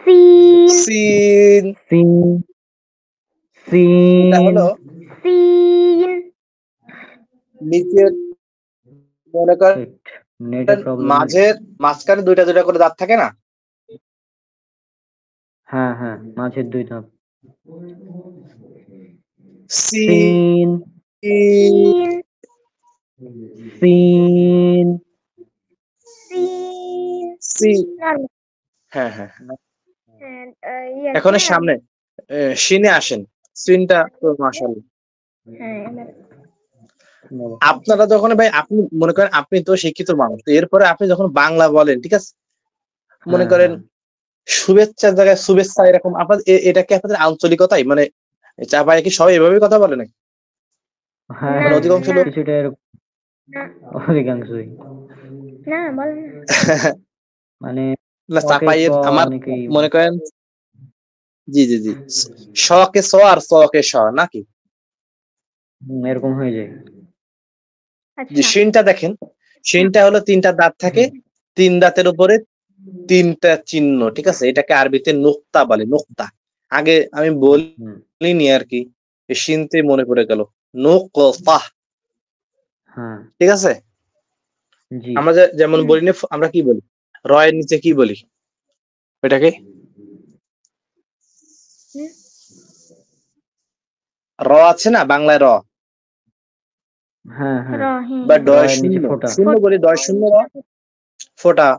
seen, seen seen, এটা সিন। হলো সিন, নিচের মনে করেন নেটের প্রবলেম। মাঝখানে দুইটা করে দাঁত থাকে না? হ্যাঁ, মাঝের দুই ধাপ। Seen seen, seen, seen, seen হ্যাঁ এখন সামনে সিনে আসেন। সিনটা তো মাশাআল্লাহ। আপনারা যখন ভাই আপনি মনে করেন আপনি তো শিক্ষিত মানুষ, তো এরপরে আপনি যখন বাংলা বলেন, ঠিক আছে, মনে করেন শুভেচ্ছার জায়গায় শুভেচ্ছা, এরকম আপনাদের এটা কি আপনাদের আঞ্চলিকতাই, মানে চাপায় কি সবাই এভাবে কথা বলে নাকি? মানে অধিকাংশ লোক কিছুটা এরকম, অধিকাংশই না বলেন মানে না চাপাইয়ের আমার মনে করেন জি শকে স আর সকে স নাকি এরকম হয়ে যায়। জি শিনটা দেখেন, শিনটা হলো 3টা দাঁত থাকে, 3 দাঁতের উপরে 3টা চিহ্ন, ঠিক আছে, এটাকে আরবিতে নুক্তা বলে। নুক্তা আগে আমি বলিনি আর কি, শিনতে মনে পড়ে গেল, নুক্তা, ঠিক আছে। আমরা যেমন বলি না, আমরা কি বলি রয়ের নিচে কি বলি ওইটাকে? র আছে না বাংলায়, র বা ডয় শূন্য বলি, ডয় শূন্য র ফোটা,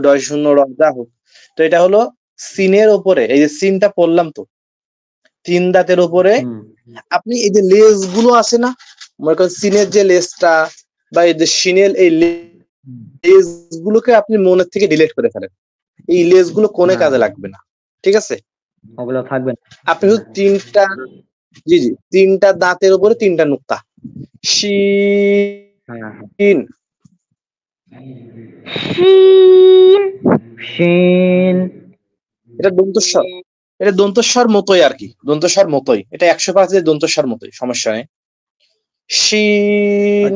ডয় শূন্য র, যা হোক। তো এটা হলো সিনের উপরে, এই যে সিনটা পড়লাম তো 3 দাঁতের উপরে, আপনি এই যে লেজ গুলো আছে না, মনে করেন সিনের যে লেজটা বা এই যে সিনের এই লেজ গুলোকে আপনি মনের থেকে ডিলিট করে ফেলেন, এই লেজ গুলো কোনে কাজে লাগবে না, ঠিক আছে, ওগুলো থাকবে না। আপনি শুধু 3টা দাঁতের উপরে 3টা নুক্তা, শিন শিন, এটা দন্তস্বর মতোই আর কি, দন্তস্বর মতোই, এটা 100% দন্তস্বর মতোই, সমস্যা নেই। শিন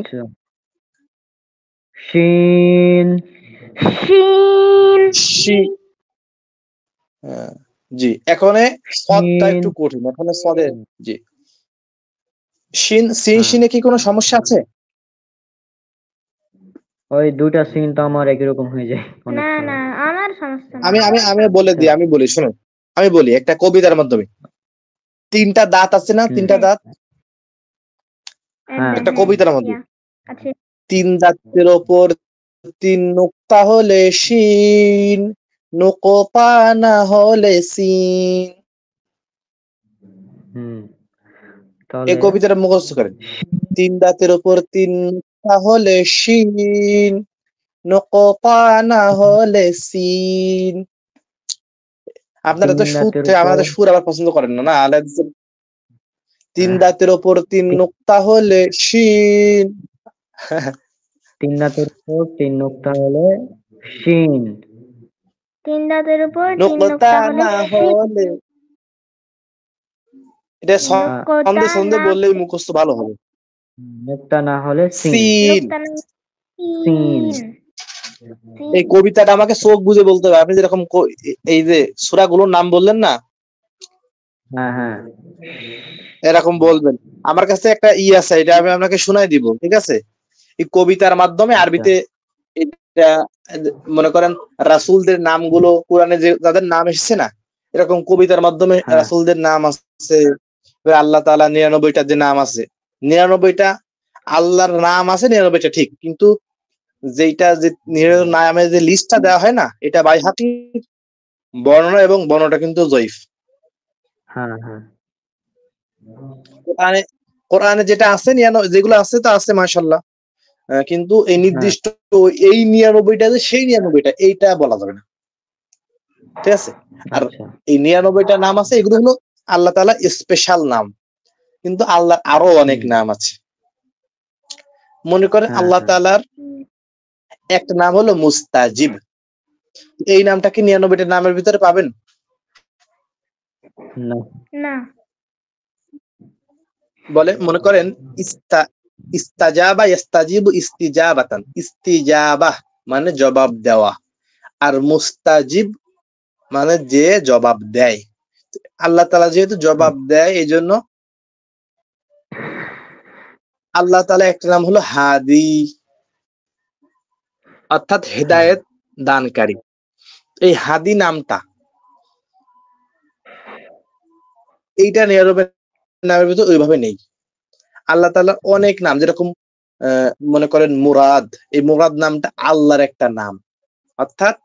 শিন, শিন, জি এখানে সদটা একটু কঠিন, এখানে সদে জি শিনে কি কোনো সমস্যা আছে? ওই দুইটা সিন তো আমার একই রকম হয়ে যায়। না না আমার সমস্যা না। আমি বলে দিই, আমি বলি শুনুন, আমি বলি একটা কবিতার মাধ্যমে, 3টা দাঁত আছে না, 3টা দাঁত, একটা কবিতার মধ্যে 3 দাঁতের ওপর 3 নুক্তা হলে শিন, নুকতা না হলে সিন। এই কবিতাটা মুখস্থ করেন, 3 দাঁতের উপর 3 নুক্তা হলে শিন, নুকতা না হলে সিন। আপনারা তো সুর, আমাদের সুর আবার পছন্দ করেন না, 3 দাঁতের উপর 3 নুক্তা হলে শিন, 3 দাঁতের উপর 3 নুক্তা হলে শিন, 3 দাঁতের উপর 3 নুকতা না হলে, এটা সন্ধে বললেই মুখস্থ ভালো হবে। নুক্তা না হলে সিন। সিন। এই কবিতাটা আমাকে চোখ বুঝে বলতে হবে। আপনি যেরকম এই যে সূরাগুলোর নাম বললেন না, হ্যাঁ হ্যাঁ এরকম বলবেন। আমার কাছে একটা আছে, এটা আমি আপনাকে শোনাই দিব, ঠিক আছে? এই কবিতার মাধ্যমে আচ্ছা আরবিতে এটা মনে করেন রাসূলদের নামগুলো কোরআনে যে যাদের নাম এসেছে না, এরকম কবিতার মাধ্যমে হ্যাঁ রাসূলদের নাম আছে। এবার আল্লাহ তাআলা ৯৯টা যে নাম আছে, ৯৯টা আল্লাহর নাম আছে, ৯৯টা ঠিক, কিন্তু যেটা যে নামের যে লিস্টটা দেওয়া হয় না, এটা বাইহাকির বর্ণনা এবং বর্ণনাটা কিন্তু জয়ীফ। হ্যাঁ হ্যাঁ কোরআনে কোরআনে যেটা আছে যেগুলো আছে তা আছে মাশাআল্লাহ, কিন্তু এই হ্যাঁ নির্দিষ্ট এই ৯৯টা যে সেই ৯৯টা এইটা বলা যাবে না, ঠিক আছে? আর আচ্ছা এই ৯৯টা নাম আছে, এগুলো হলো আল্লাহ তাআলা স্পেশাল নাম, কিন্তু আল্লাহর আরো অনেক হুম নাম আছে। মনে করেন হ্যাঁ আল্লাহ হ্যাঁ তাআলার একটা নাম হলো মুস্তাজিব। এই নামটা কি ৯৯টা নামের ভিতরে পাবেন? না না বলে মনে করেন ইস্তাজাবা ইস্তাজিবু ইস্তিজাবাতান, ইস্তিজাবাহ মানে জবাব দেওয়া, আর মুস্তাজিব মানে যে জবাব দেয়। আল্লাহ তাআলা যেহেতু জবাব দেয়, এই জন্য আল্লাহ তাআলা একটা নাম হলো হাদি, অর্থাৎ হ্যাঁ হেদায়েত দানকারী। এই হাদি নামটা, এইটা ৯৯ নামের ভিতর ওইভাবে নেই। আল্লাহ তাআলার অনেক নাম, যেরকম মনে করেন মুরাদ, এই মুরাদ নামটা আল্লাহর একটা নাম, অর্থাৎ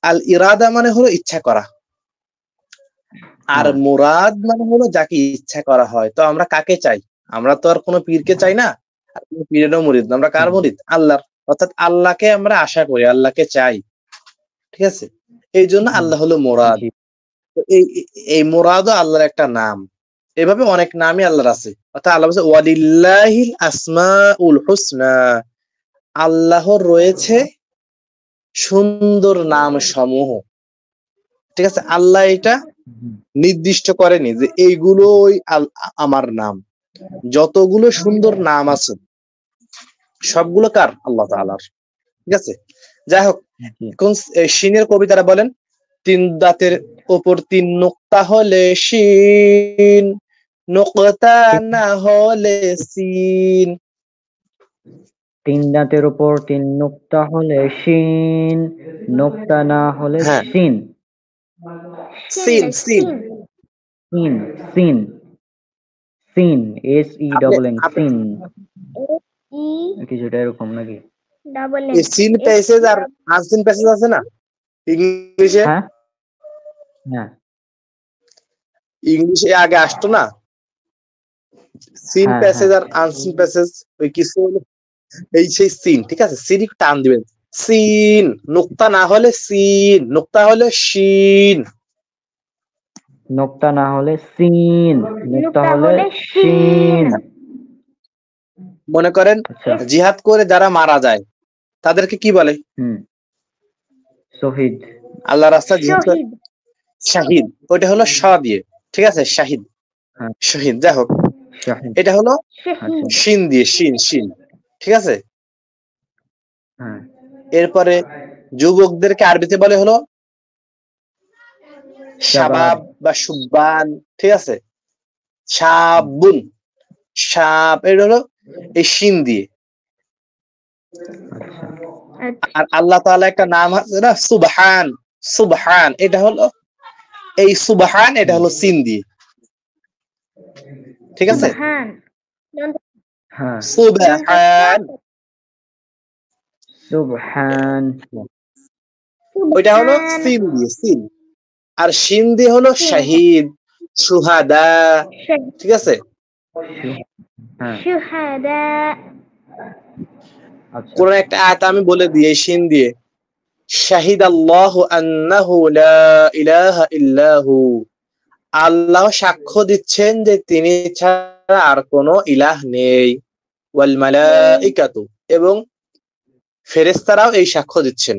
আল ইরাদা মানে হলো ইচ্ছা করা, আর হ্যাঁ মুরাদ মানে হলো যাকে ইচ্ছা করা হয়। তো আমরা কাকে চাই? আমরা তো আর কোনো পীরকে চাই না, আর কোনো পীরেরও মুরিদ না। আমরা কার হুম, মুরিদ? আল্লাহর। অর্থাৎ আল্লাহকে আমরা আশা করি, আল্লাহকে চাই, ঠিক আছে? এই জন্য হুম, আল্লাহ হলো মুরাদ। জি তো এই মুরাদও আল্লাহর একটা নাম। এভাবে অনেক নামই আল্লাহর আছে। অর্থাৎ আল্লাহ বলছে ওয়ালিল্লাহিল আসমাউল হুসনা, আল্লাহর রয়েছে সুন্দর নাম সমূহ, ঠিক আছে? আল্লাহ এটা হুম, নির্দিষ্ট করেনি যে এইগুলো আমার নাম। যতগুলো সুন্দর নাম আছে সবগুলো কার? আল্লাহ তাআলার, ঠিক আছে? যাই হোক, জি এখন শিনের কবিতারা বলেন, তিন দাঁতের ওপর তিন নোক্তা হলে শিন, নোক্তা না হলে সিন। তিন দাঁতের উপর তিন নোক্তা হলে শিন, নোক্তা না হলে হ্যাঁ, সিন। সিন সিন না seen. Seen. Seen seen seen আপনি SENN আপনি সিন, ই কিছুটা এরকম নাকি? ডাবল এই এন সিন এস প্যাসেজ ই আর আনসিন প্যাসেজ আছে না ইংলিশে? হ্যাঁ হ্যাঁ ইংলিশে আগে আসতো না সিন হ্যাঁ হ্যাঁ প্যাসেজ আর আনসিন প্যাসেজ, ওই কিছু এই সেই সিন, ঠিক আছে? সিন একটু টান দিবেন, সিন, নোক্তা না হলে সিন, নোক্তা হলে শিন। নোক্তা না হলে সিন, নোক্তা নুক্তা হলে হলে শিন। শিন। মনে করেন আচ্ছা এস জিহাদ করে যারা মারা যায় তাদেরকে কি বলে? হুম শহীদ। আল্লাহ রাস্তায় জিহাদ করে শহীদ। শাহিদ, ওইটা হলো শ দিয়ে, ঠিক আছে? শাহিদ, হ্যাঁ শহীদ। যাই হোক, শাহিদ। এটা হলো আচ্ছা শহীদ। শিন দিয়ে, শিন শিন, ঠিক আছে? হ্যাঁ এরপরে যুবকদেরকে আরবিতে বলে হলো শাবাব। শাবাব বা সুব্বান, ঠিক আছে? শাবুন, শাব, এটা হলো এই শিন দিয়ে। আচ্ছা আচ্ছা আর আল্লাহ তাআলা একটা নাম আছে না, সুবহান, সুবহান, এটা হলো এই সুবহান, এটা হুম, হলো সিন দিয়ে, ঠিক আছে? সুবহান। দন্ত হ্যাঁ দন্ত সুবহান, সুবহান। ওইটা হলো সুবহান। সিন দিয়ে, সিন। আর শিন দিয়ে হলো সিন শাহিদ, সুহাদা, ঠিক আছে? হ্যাঁ শুহাদা। আচ্ছা কোন একটা আয়াত আমি বলে দিই এই শিন দিয়ে, শাহিদ আল্লাহু আন্নাহু লা ইলাহা ইল্লাহু, আল্লাহ সাক্ষ্য দিচ্ছেন যে তিনি ছাড়া আর কোনো ইলাহ নেই, ওয়াল নেই। মালাইকাতু, এবং ফেরেশতারাও এই সাক্ষ্য দিচ্ছেন,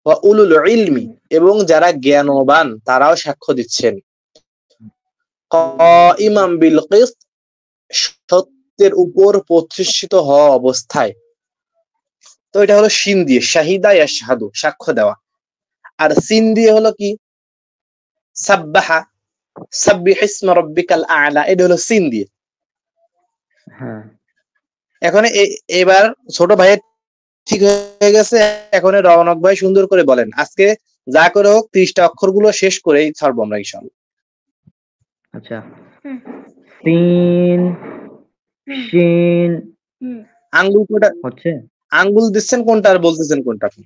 ওয়া উলুল ইলমি, এবং যারা জ্ঞানবান তারাও সাক্ষ্য দিচ্ছেন, কাইমাম বিল কিসত, সত্যের উপর প্রতিষ্ঠিত হওয়া অবস্থায়। তো এটা হলো শিন দিয়ে, শাহিদা ইয়াশহাদু, সাক্ষ্য দেওয়া। আর সিন দিয়ে হলো কি? সাব্বাহা, সাব্বিহ ইসমা রাব্বিকাল আ'লা, এটা হলো সিন দিয়ে। হ্যাঁ এখন এবার ছোট ভাইয়ের ঠিক হয়ে গেছে। এখন রওনক ভাই সুন্দর করে বলেন, আজকে যা করে হোক 30টা অক্ষরগুলো শেষ করেই ছাড়বো আমরা ইনশাআল্লাহ। আচ্ছা হুম, সিন হুম, শিন হুম। আঙ্গুল কোনটা, হচ্ছে। আঙ্গুল দিচ্ছেন কোনটা আর বলতেছেন কোনটা আপনি?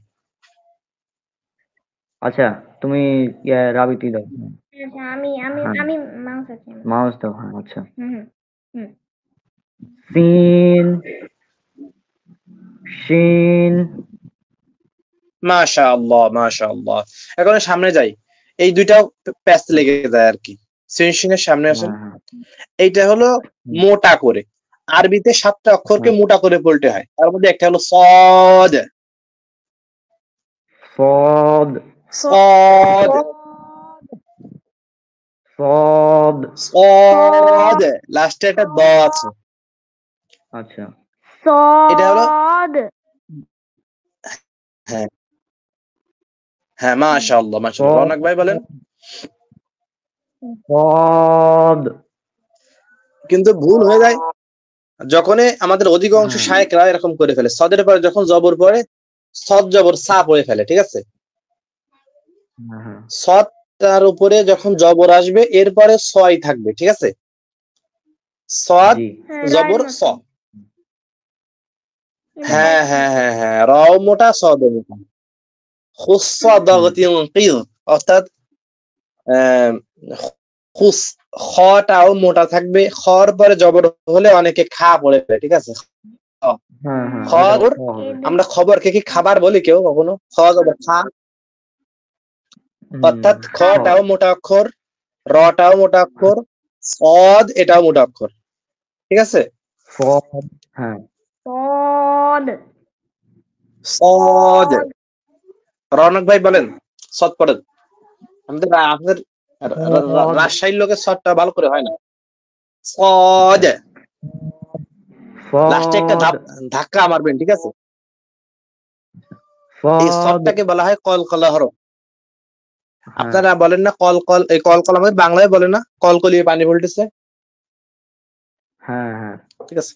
আচ্ছা তুমি রাবিতি দাও। আচ্ছা, আমি আমি হ্যাঁ আমি মাউস আছে আমার। মাউস দাও। হ্যাঁ আচ্ছা হুম, হুম, সিন শিন মাশাআল্লাহ মাশাআল্লাহ। এখন সামনে যাই, এই দুইটাও প্যাচ লেগে যায় আর কি। সেনশিনের সামনে আসেন। হ্যাঁ হ্যাঁ এইটা হলো হুম, মোটা করে, আরবিতে 7টা অক্ষরকে হ্যাঁ। মোটা করে বলতে হয়, তার মধ্যে একটা হলো সদ। সদ সদ সদ সদ লাস্টে একটা দ আছে। আচ্ছা এটা হলো, সদ। হ্যাঁ হ্যাঁ মাশাআল্লাহ মাশাআল্লাহ। সদ রওনক ভাই বলেন। সদ কিন্তু ভুল হয়ে যায় যখনই আমাদের অধিকাংশ হ্যাঁ শায়েখরা এরকম করে ফেলে, সদের পরে যখন জবর পড়ে সদ জবর সা পড়ে ফেলে, ঠিক আছে? হ্যাঁ হ্যাঁ সদ তার উপরে যখন জবর আসবে এরপরে সই থাকবে, ঠিক আছে? সদ জি হ্যাঁ, জবর রায়ের স। মতো। এটা হ্যাঁ রায়ের হ্যাঁ মতো। হ্যাঁ হ্যাঁ, রাও মোটা সদ মোটা। খুসসা দাগতিন কিল, অর্থাৎ আহ, খুস, খটাও মোটা থাকবে, খর পরে জবর হলে অনেকে খা পড়ে ফেলে, ঠিক আছে? হ্যাঁ হ্যাঁ এটা খবর, খ হবে। আমরা খবরকে কি খাবার বলি কেউ কখনো? খ জবর খা, অর্থাৎ খ খটাও মোটা অক্ষর, রটাও মোটা অক্ষর, সদ এটাও মোটা অক্ষর, ঠিক আছে? সদ হ্যাঁ সদ। সদ। রৌনক ভাই বলেন, সদ পড়েন। আমাদের আপনাদের সদ রাজশাহীর লোকের সদটা ভালো করে হয় না। সদ, লাস্টে একটা সদ ধাক্কা মারবেন, ঠিক আছে? এই সদ সদটাকে বলা হয় কলকলা হরফ। হ্যাঁ আপনারা বলেন না কলকল, এই কলকল আমাদের বাংলায় বলে না কলকলিয়ে পানি পড়তেছে, হ্যাঁ হ্যাঁ ঠিক আছে?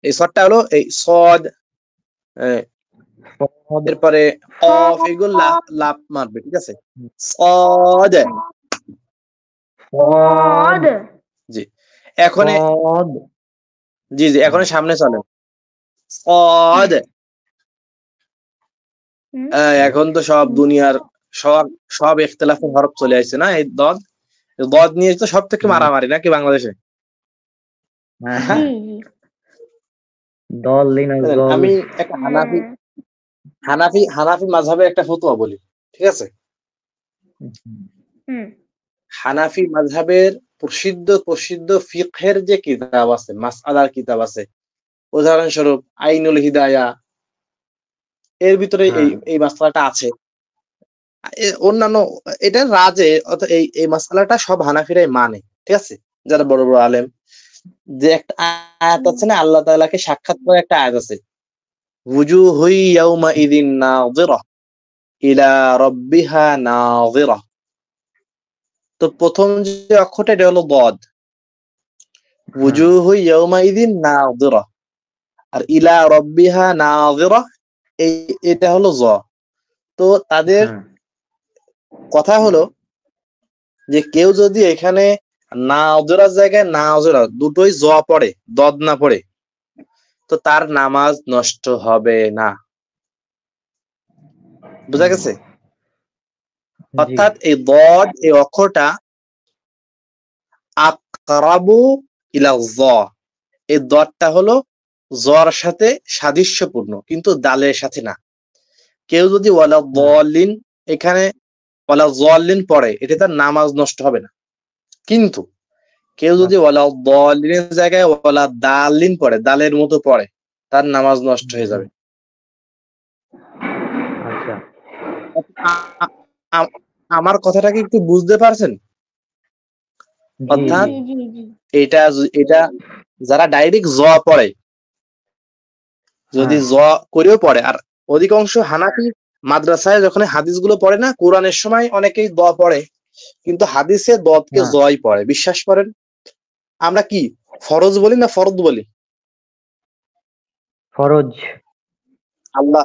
এই সদটা হলো এই সদ, সদ এরপরে কফ, এগুলো লাপ মারবে, ঠিক আছে? সদ। সদ জি এখন, সদ জি জি এখন সামনে চলেন। সদ। হুম, এখন তো সব দুনিয়ার সব সব ইখতিলাফের হরফ চলে আসছে না, এই দদ, দদ নিয়ে তো সব থেকে হ্যাঁ মারামারি নাকি বাংলাদেশে? হ্যাঁ জি, হ্যাঁ জি। দল দিন বুঝলেন, জল আমি একটা হানাফি হ্যাঁ, হানাফি হানাফি মাযহাবে একটা ফতোয়া বলি, ঠিক আছে? হুম, হানাফি মাযহাবের প্রসিদ্ধ প্রসিদ্ধ ফিকহের যে কিতাব আছে, মাসআলার কিতাব আছে, উদাহরণস্বরূপ আইনুল হিদায়া, এর ভিতরে এই হ্যাঁ এই মাসআলাটা আছে। অন্যান্য, এটা রাজে, অর্থাৎ এই মাসআলাটা সব হানাফিরাই মানে, ঠিক আছে? যারা বড় বড় আলেম, যে একটা আয়াত আছে না, আল্লাহ তাআলাকে সাক্ষাৎ করে একটা আয়াত আছে, ওয়ুজুহু ইয়াউমা ইযিন নাযিরা ইলা রাব্বিহা নাযিরা। তো প্রথম যে অক্ষরটা এটা হলো বদ, হ্যাঁ ওয়ুজুহু ইয়াউমা ইযিন নাযিরা, আর ইলা রাব্বিহা নাযিরা এই এটা হলো জ। তো তাদের হ্যাঁ কথা হলো যে কেউ যদি এখানে নাযিরার জায়গায় নাযিরা দুটোই জ পড়ে, দদ না পড়ে, তো তার নামাজ নষ্ট হবে না। বুঝা গেছে? জি অর্থাৎ এই দদ, এই অক্ষরটা আকরাবু ইলা য, এই দদটা হলো জর সাথে সাদৃশ্যপূর্ণ, কিন্তু দালের সাথে না। কেউ যদি ওয়ালা হ্যাঁ দলিন এখানে ওয়ালা জলিন পড়ে, এটা তার নামাজ নষ্ট হবে না। কিন্তু কেউ যদি ওয়ালা দলিনের জায়গায় ওয়ালা দালিন পড়ে, দালের মতো পড়ে, তার নামাজ নষ্ট হয়ে যাবে। আচ্ছা আ- আ- আমার কথাটা কি একটু বুঝতে পারছেন? জি অর্থাৎ জি জি, জি, জি। এটা এটা যারা ডাইরেক্ট জ পড়ে, যদি হ্যাঁ জ করেও পড়ে, আর অধিকাংশ হানাফি মাদ্রাসায় যখন হাদিস গুলো পড়ে না, কোরআনের সময় অনেকেই দ পড়ে, কিন্তু হাদিসে দদকে না জয় পড়ে, বিশ্বাস করেন। আমরা কি ফরজ বলি না ফরদ বলি? ফরজ। আল্লাহ,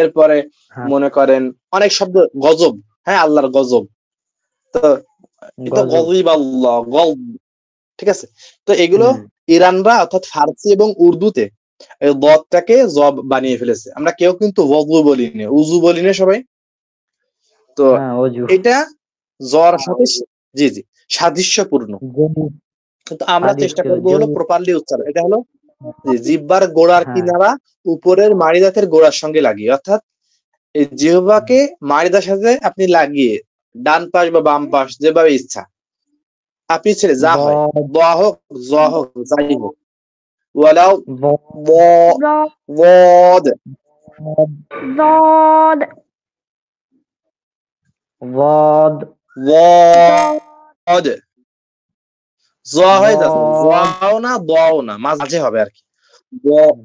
এরপরে হ্যাঁ মনে করেন অনেক শব্দ, গজব, হ্যাঁ আল্লাহর গজব, তো এটা গজব। গজিব আল্লাহ গজব, ঠিক আছে। তো এগুলো হুম ইরানরা অর্থাৎ ফার্সি এবং উর্দুতে এই দদটাকে জব বানিয়ে ফেলেছে। আমরা কেউ কিন্তু ওযু বলি না, উজু বলি না সবাই। তো হ্যাঁ অজু। এটা জ্বর সাথে জি জি সাদৃশ্যপূর্ণ, জমি কিন্তু আমরা চেষ্টা সাদৃশ্য করব হলো জমি। প্রপারলি উচ্চারণ। এটা হলো যে জিহ্বার গোড়ার হ্যাঁ কিনারা উপরের মাড়ি দাঁতের গোড়ার সঙ্গে লাগিয়ে, অর্থাৎ এই জিহ্বাকে মাড়ি দাঁতের সাথে আপনি লাগিয়ে ডান পাশ বা বাম পাশ যেভাবে ইচ্ছা আপনি ছেড়ে যা হয়, বদ দোয়া হোক জ হোক যাই হোক, ওয়ালাউ বদ ওয়াদ ضاد বদ ওয়াদ জ হয়ে যাচ্ছে, বদ জও না দও না, মাঝে হবে আর কি। ওয়াদ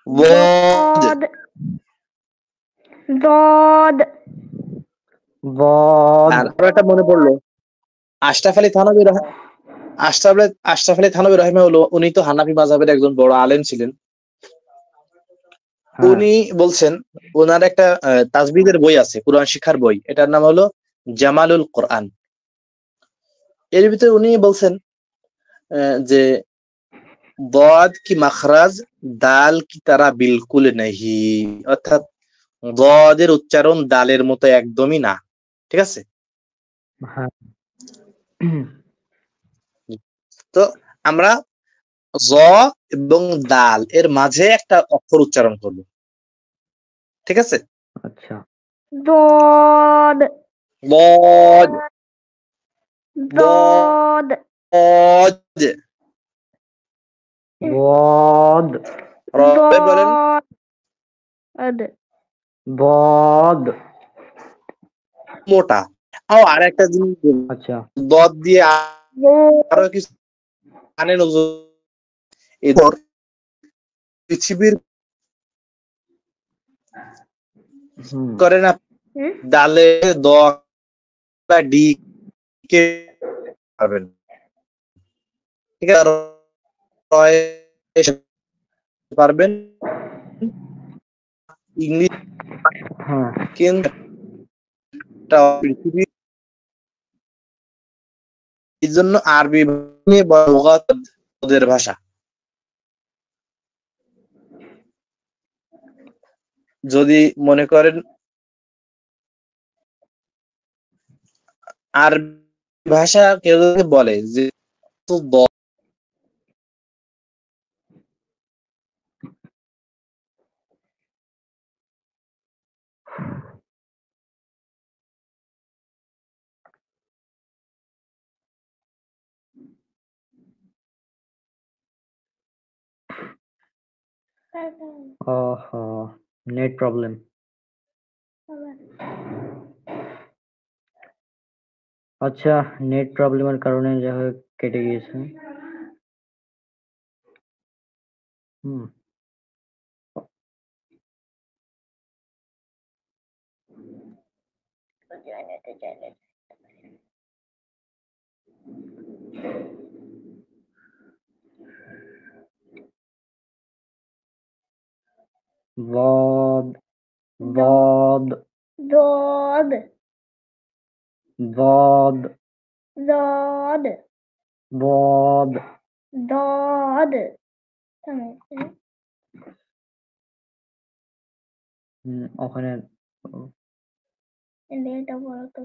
ضاد ضاد বদ। আর আরো একটা মনে পড়লো, আশরাফ আলী থানভী আশরাফ আলী থানভী রাহিমাহুল্লাহ, উনি তো হানাফি মাযহাবের একজন বড় আলেম ছিলেন। হ্যাঁ উনি বলছেন, ওনার একটা তাজবিদের বই আছে, কোরআন শিক্ষার বই, এটার নাম হলো জামালুল কোরআন। এর ভিতরে উনি বলছেন যে দদ কি মাখরাজ দাল কি তারা বিলকুল নেহি, অর্থাৎ দদের উচ্চারণ দালের মতো একদমই না, ঠিক আছে। হ্যাঁ তো আমরা জ এবং দাল এর মাঝে একটা অক্ষর উচ্চারণ করব, ঠিক আছে। আচ্ছা। ضاد দদ ضاد দদ বদ রবে বলেন, ضاد বদ। মোটা। আর একটা জিনিস বলি, আচ্ছা দদ দিয়ে ضاد আরো কিছু জানেন হুজুর? এদের পৃথিবীর হুম করেন ডালে দ বা ডি কে পাবেন, ঠিক আছে, রয় পারবেন, ইংলিশ হ্যাঁ কিন্তু পৃথিবীর, এই জন্য আরবি নিয়ে লুগাত ওদের ভাষা। যদি মনে করেন আরবি ভাষা কেউ যদি বলে যে তো ওহো নেট প্রবলেম। আচ্ছা নেট প্রবলেমের কারণে যা হোক কেটে গিয়েছে। হুম বদ বদ ضاد বদ ضاد বদ। ضاد تمام ওখানে اللي انت بقولته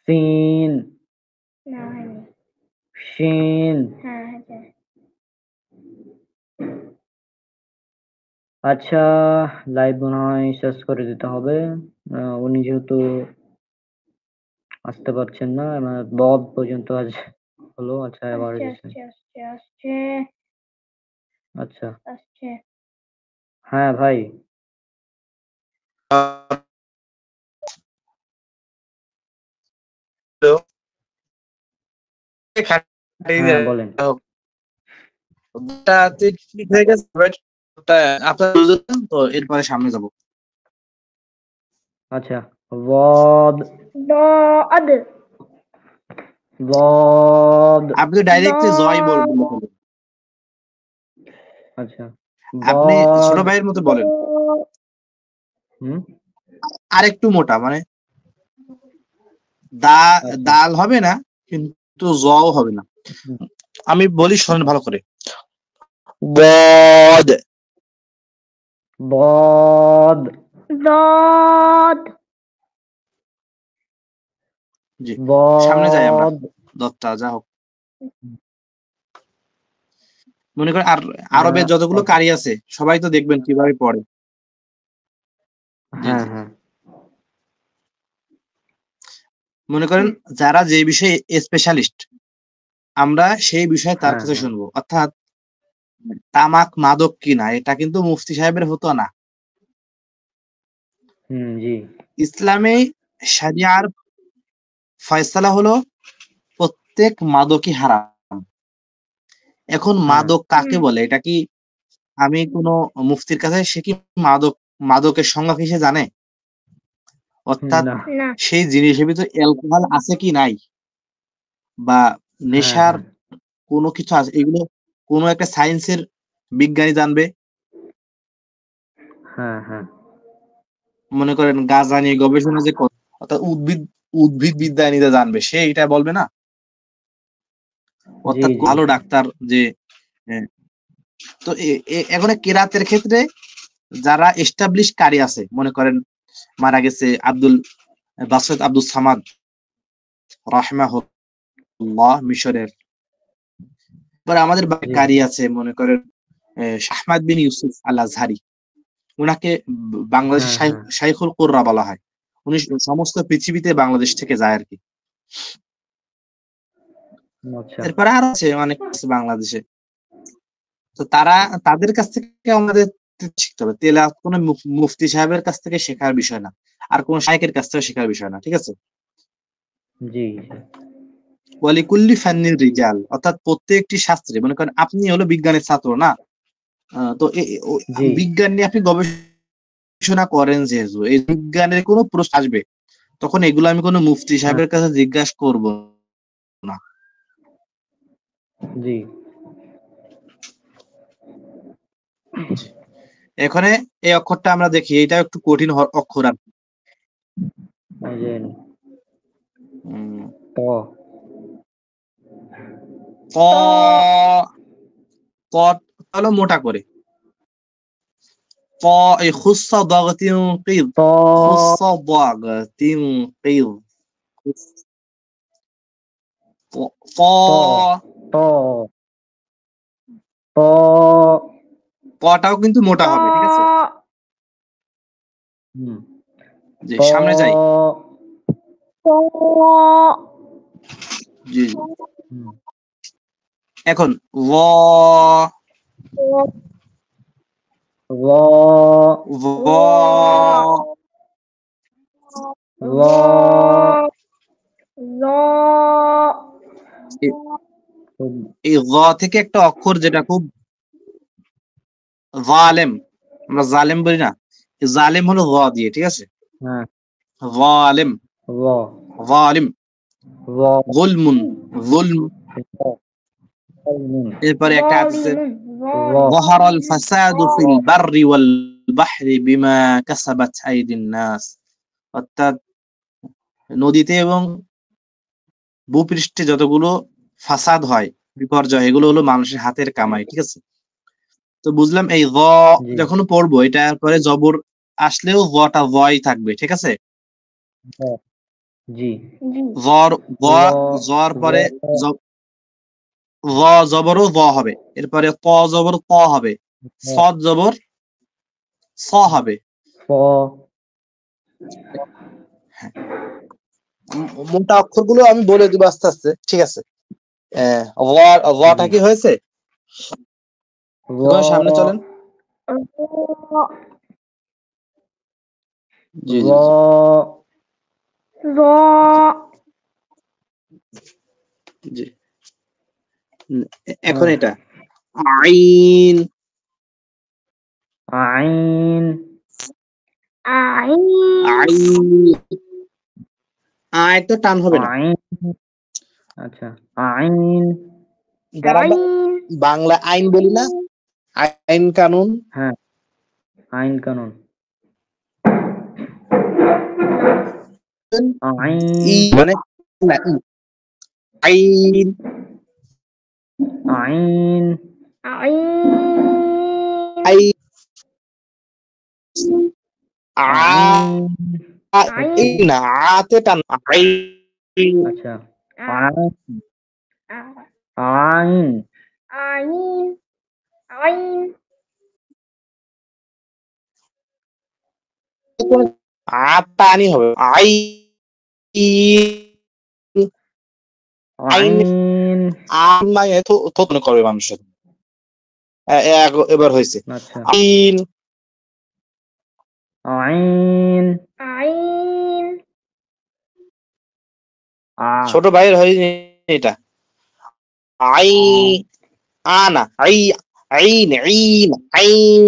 সিন না হয়নি শিন। হ্যাঁ হয়েছে আচ্ছা লাইভ মনে হয় শেষ করে দিতে হবে। উনি যেহেতু আসতে পারছেন না, আমার বদ পর্যন্ত আজ হলো। আচ্ছা আবার আসছে গেছে। আসছে আসছে আসছে আচ্ছা আসছে হ্যাঁ ভাই হ্যাঁ বলেন। ঠিক হয়ে গেছে, আপনার তো এরপরে সামনে যাব। আচ্ছা ضاد ضاد ضاد আপনি তো ডাইরেক্টলি জয় বলে ফেলেন। আচ্ছা আপনি ছোট ضاد ভাইয়ের মতো বলেন, হুম আর একটু মোটা, মানে দা আচ্ছা দাল হবে না কিন্তু জও হবে না। হুম, আমি বলি শোনেন ভালো করে, বদ। ضاد ضاد জি, সামনে যাই আমরা, ضاد দত্তা যা হোক। মনে করেন আর আরবের যতগুলো আচ্ছা কারি আছে সবাই তো দেখবেন কিভাবে পড়ে। জি হ্যাঁ জি, হ্যাঁ মনে করেন যারা যে বিষয়ে স্পেশালিস্ট, আমরা সেই বিষয়ে তার হ্যাঁ কাছে হ্যাঁ শুনবো। অর্থাৎ তামাক মাদক কিনা এটা কিন্তু মুফতি সাহেবের হতো না। জি ইসলামে শরিয়ার ফয়সালা হলো প্রত্যেক মাদকই হারাম। এখন হ্যাঁ মাদক কাকে বলে, এটা কি আমি কোনো মুফতির কাছে, সে কি মাদকের সংজ্ঞা কি সে জানে? অর্থাৎ না না সেই জিনিসের ভিতরে অ্যালকোহল আছে কি নাই, বা হ্যাঁ নেশার হ্যাঁ কোনো কিছু আছে, এগুলো কোনো একটা সায়েন্সের বিজ্ঞানী জানবে। হ্যাঁ হ্যাঁ মনে করেন গাঁজা নিয়ে গবেষণা যে করে, অর্থাৎ উদ্ভিদ বিদ্যানীরা জানবে, সে এটা বলবে না। জি অর্থাৎ জি ভালো ডাক্তার যে আহ, তো এখন কেরাতের ক্ষেত্রে যারা এস্টাবলিশ কারি আছে, মনে করেন মারা গেছে আব্দুল বাসেত আব্দুল সামাদ রাহমাহুল্লাহ মিশরের। এবার আমাদের জি কারি আছে, মনে করেন শাহমাদ বিন ইউসুফ আল আজহারি, উনাকে বাংলাদেশের হ্যাঁ হ্যাঁ শাইখুল কুররা বলা হয়। উনি সমস্ত পৃথিবীতে বাংলাদেশ থেকে যায় আর কি। আচ্ছা এরপরে আরো আছে অনেক আছে বাংলাদেশে। তো তাদের কাছ থেকে আমাদের শিখতে হবে। তেলাওয়াত কোনো মুফতি সাহেবের কাছ থেকে শেখার বিষয় না, আর কোন শাইখের কাছ থেকে শেখার বিষয় না, ঠিক আছে? জি ওয়ালিকুল্লি ফান্নির রিজাল, অর্থাৎ প্রত্যেকটি শাস্ত্রে, মনে করেন আপনি হলো বিজ্ঞানের ছাত্র না, তো জি বিজ্ঞান নিয়ে আপনি গবেষণা করেন, যেহেতু এই বিজ্ঞানের কোনো প্রশ্ন আসবে, তখন এগুলো আমি কোনো মুফতি হ্যাঁ সাহেবের কাছে জিজ্ঞাসা করব না। জি জি। এখানে এই অক্ষরটা আমরা দেখি, এটা একটু কঠিন অক্ষর আর কি। এই যে উম, ত ক ক হলো মোটা করে, ক এই খুসা দাগতিন কিদ, ত খুসা দাগতিন কিদ, ক ত ত ত কটাও কিন্তু মোটা ط হবে, ঠিক আছে? হুম জি, ত সামনে যাই। ط জি জি, হুম এখন ল ল ল ظ ল ظ এই এই ল থেকে একটা অক্ষর যেটা খুব জালেম, আমরা জালেম বলি না, এই জালেম হলো ল দিয়ে, ঠিক আছে? হ্যাঁ জালেম, ল জালিম, ল গুলমুন, গুলম। ظالم এরপরে একটা আছে ظالم ল ظهر الفساد في البر والبحر بما كسبت أيدي الناس, অর্থাৎ নদীতে এবং ভূপৃষ্ঠে যতগুলো ফাসাদ হয়, বিপর্যয়, এগুলো হলো মানুষের হাতের কামাই, ঠিক আছে? তো বুঝলাম এই জি যখন পড়বো, এটার পরে জবর আসলেও টা ভয় থাকবে, ঠিক আছে? ল জি জর ভ, ল জর জ পরে ভ জবরও ভ হবে, এরপরে ত জবর ত হবে, সদ জবর স হবে। ফ মোটা অক্ষরগুলো আমি বলে দিব আস্তে আস্তে, ঠিক আছে? টা জি কি হয়েছে? এখন সামনে ল চলেন। জি জি জি ল ظ জি। এখন হ্যাঁ এটা আইন, আইন আইন আই আয় তো টান হবে না। আইন। আচ্ছা, আইন। যারা আইন বাংলা আইন বলি না, আইন কানুন, হ্যাঁ, আইন কানুন। আইন। ই মানে না, ই আইন আইন। আইন আই আ আইন। এই না, আতে টান আই আচ্ছা, আইন। আইন। আইন আইন টানি হবে আই আইন আইন। আইন মানে থতনে করবে মানুষের। এবার হয়েছে আচ্ছা, আইন আইন। আইন ছোট ভাইয়ের হয়নি এটা। আই আনা আই আইন আইন আইন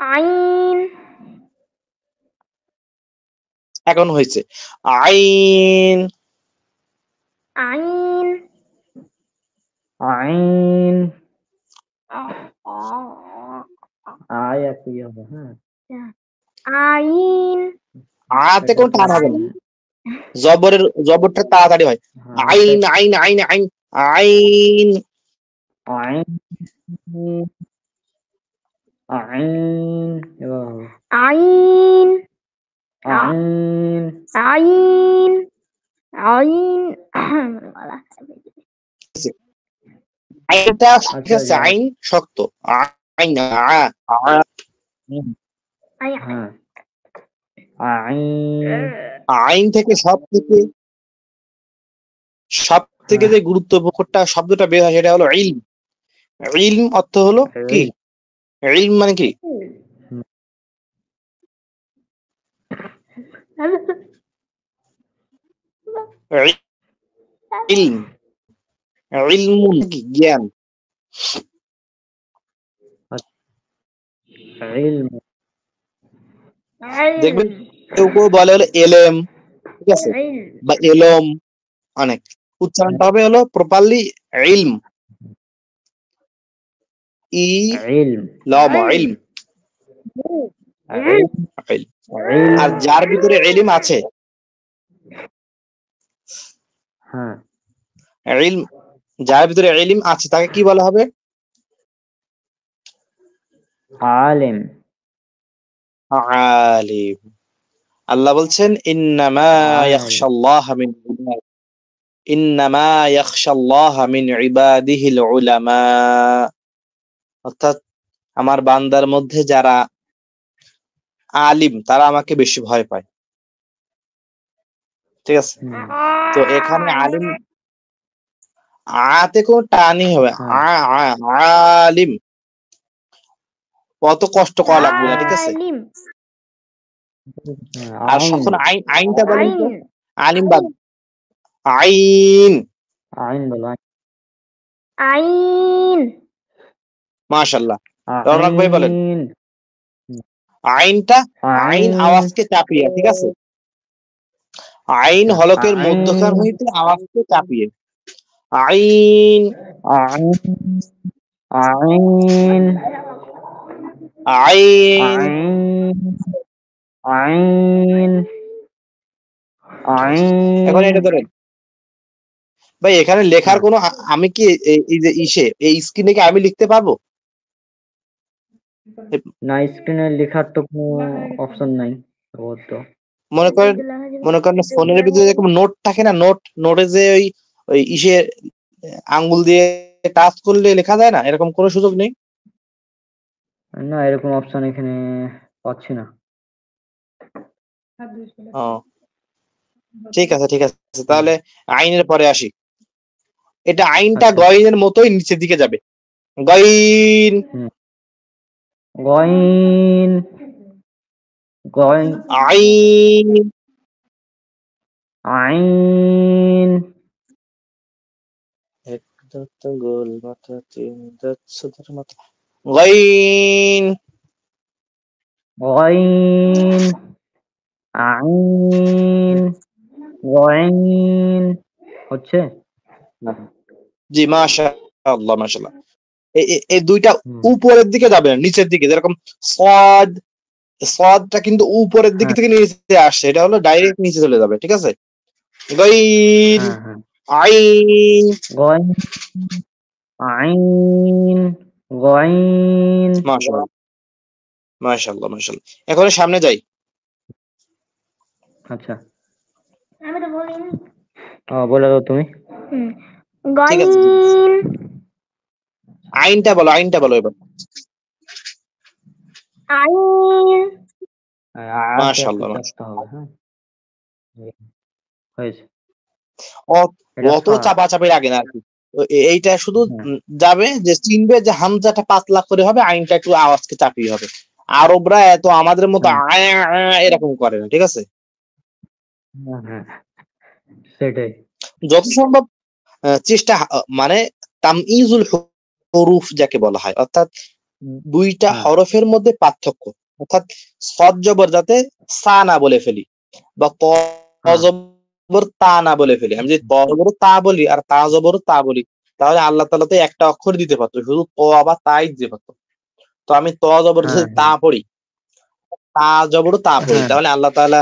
আইন এখন হয়েছে আইন আইন আইন। আ- আয় একই হবে। হ্যাঁ, আইন আতে কোন টান হবে না, জবরটা তাড়াতাড়ি হয়। হ্যাঁ, আইন আইন আইন আইন আইন আইন। আইন। এবার হবে আইন আইন। আইন আইন আইনটা ঠিক আচ্ছা, আছে, আইন শক্ত। আইন হ্যাঁ, আইন। আইন থেকে সব থেকে যে গুরুত্বপূর্ণ শব্দটা বের হয় সেটা হলো ইলম। ইলম অর্থ হলো কি? ইলম মানে কি? ইলম ইলমুন কি? জ্ঞান। ইলম। দেখবেন কেউ কেউ বলে হলো এলেম, ঠিক আছে, বা এলম, অনেক উচ্চারণটা হবে হলো প্রপারলি ইলম, ই ইলম। লম ইলম। আর যার ভিতরে ইলম আছে, হ্যাঁ, ইলম যার ভিতরে ইলম আছে তাকে কি বলা হবে? আলিম। আলিম। আল্লাহ বলছেন ইন্নামা ইয়াখশাল্লাহা মিন ইবাদিহিল উলামা, অর্থাৎ আমার বান্দার মধ্যে যারা আলিম তারা আমাকে বেশি ভয় পায়। ঠিক আছে, তো এখানে আলিম আতে কোন টানি হবে, আলিম কত কষ্ট করা লাগবে না, ঠিক আছে। আর যখন আইনটা বলেন তো, আলিম বাদ আইন, আইন বলো। আইন মাশাআল্লাহ। রৌনক ভাই বলেন আইন। আইনটা, আইন আওয়াজকে চাপিয়ে, ঠিক আছে, আইন হলকের মধ্যখান হইতে আওয়াজকে চাপিয়ে আইন আইন। আইন। আইন আইন। আইন। এখন এটা ধরেন ভাই, এখানে লেখার কোনো আমি কি এই যে এই স্ক্রিনে কি আমি লিখতে পারবো? না, স্ক্রিনে লেখার তো কোনো অপশন নাই। মনে করেন ফোনের ভিতরে যেরকম নোট থাকে না, নোটে যে ওই আঙ্গুল দিয়ে টাচ করলে লেখা যায় না, এরকম কোনো সুযোগ নেই? না, এরকম অপশন এখানে পাচ্ছি না। ও ঠিক আছে, ঠিক আছে, তাহলে আইনের পরে আসি। এটা আইনটা গইনের মতোই নিচের দিকে যাবে, গইন গইন। গইন। আইন আইন। এক দত্ত গোল মাথা তিন দত্ত মাথা গইন গইন, আইন, গইন। হচ্ছে? জি, মাশাআল্লাহ, মাশাআল্লাহ। এই দুইটা হুম। উপরের দিকে যাবে না, নিচের দিকে। যেরকম সদ, সদটা কিন্তু উপরের দিক হ্যাঁ, থেকে নিচে আসছে, এটা হলো ডাইরেক্ট নিচে চলে যাবে, ঠিক আছে? গইন, হ্যাঁ, হ্যাঁ। আইন। গইন, আইন, গইন। মাশাআল্লাহ, মাশাআল্লাহ, মাশাআল্লাহ। এখন সামনে যাই। আচ্ছা। আমি তো বলিনি। বলে দাও তুমি। হুম। ঠিক আছে, ঠিক আছে। গইন, আইনটা বলো, আইনটা বলো এবার। আইন, আকে একটু মাশাআল্লাহ, চাপতে হবে, হ্যাঁ? হয়েছে। অত এটা অত ফা। চাপাচাপি লাগে না আরকি। এইটা শুধু হ্যাঁ, যাবে যে চিনবে যে হামজাটা পাতলা করে হবে, আইনটা একটু আওয়াজকে চাপিয়ে হবে। আরবরা এত আমাদের মতো হ্যাঁ, এরকম করে না, ঠিক আছে? হ্যাঁ, হ্যাঁ, সেটাই। যত সম্ভব চেষ্টা, মানে তামইজুল হুরুফ যাকে বলা হয়, অর্থাৎ দুইটা হ্যাঁ, হরফের মধ্যে পার্থক্য, অর্থাৎ সদ জবর যাতে সা না বলে ফেলি, বা ত হ্যাঁ, জবর তা না বলে ফেলি। আমি যদি ত জবর তা বলি আর তা জবর তা বলি, তাহলে আল্লাহ তাআলা তো একটা অক্ষর দিতে পারতো, শুধু ত বা তাই দিতে পারতো। তো আমি ত জবর হ্যাঁ, যদি তা পড়ি, তা জবর তা পড়ি, হ্যাঁ, তাহলে আল্লাহ তাআলা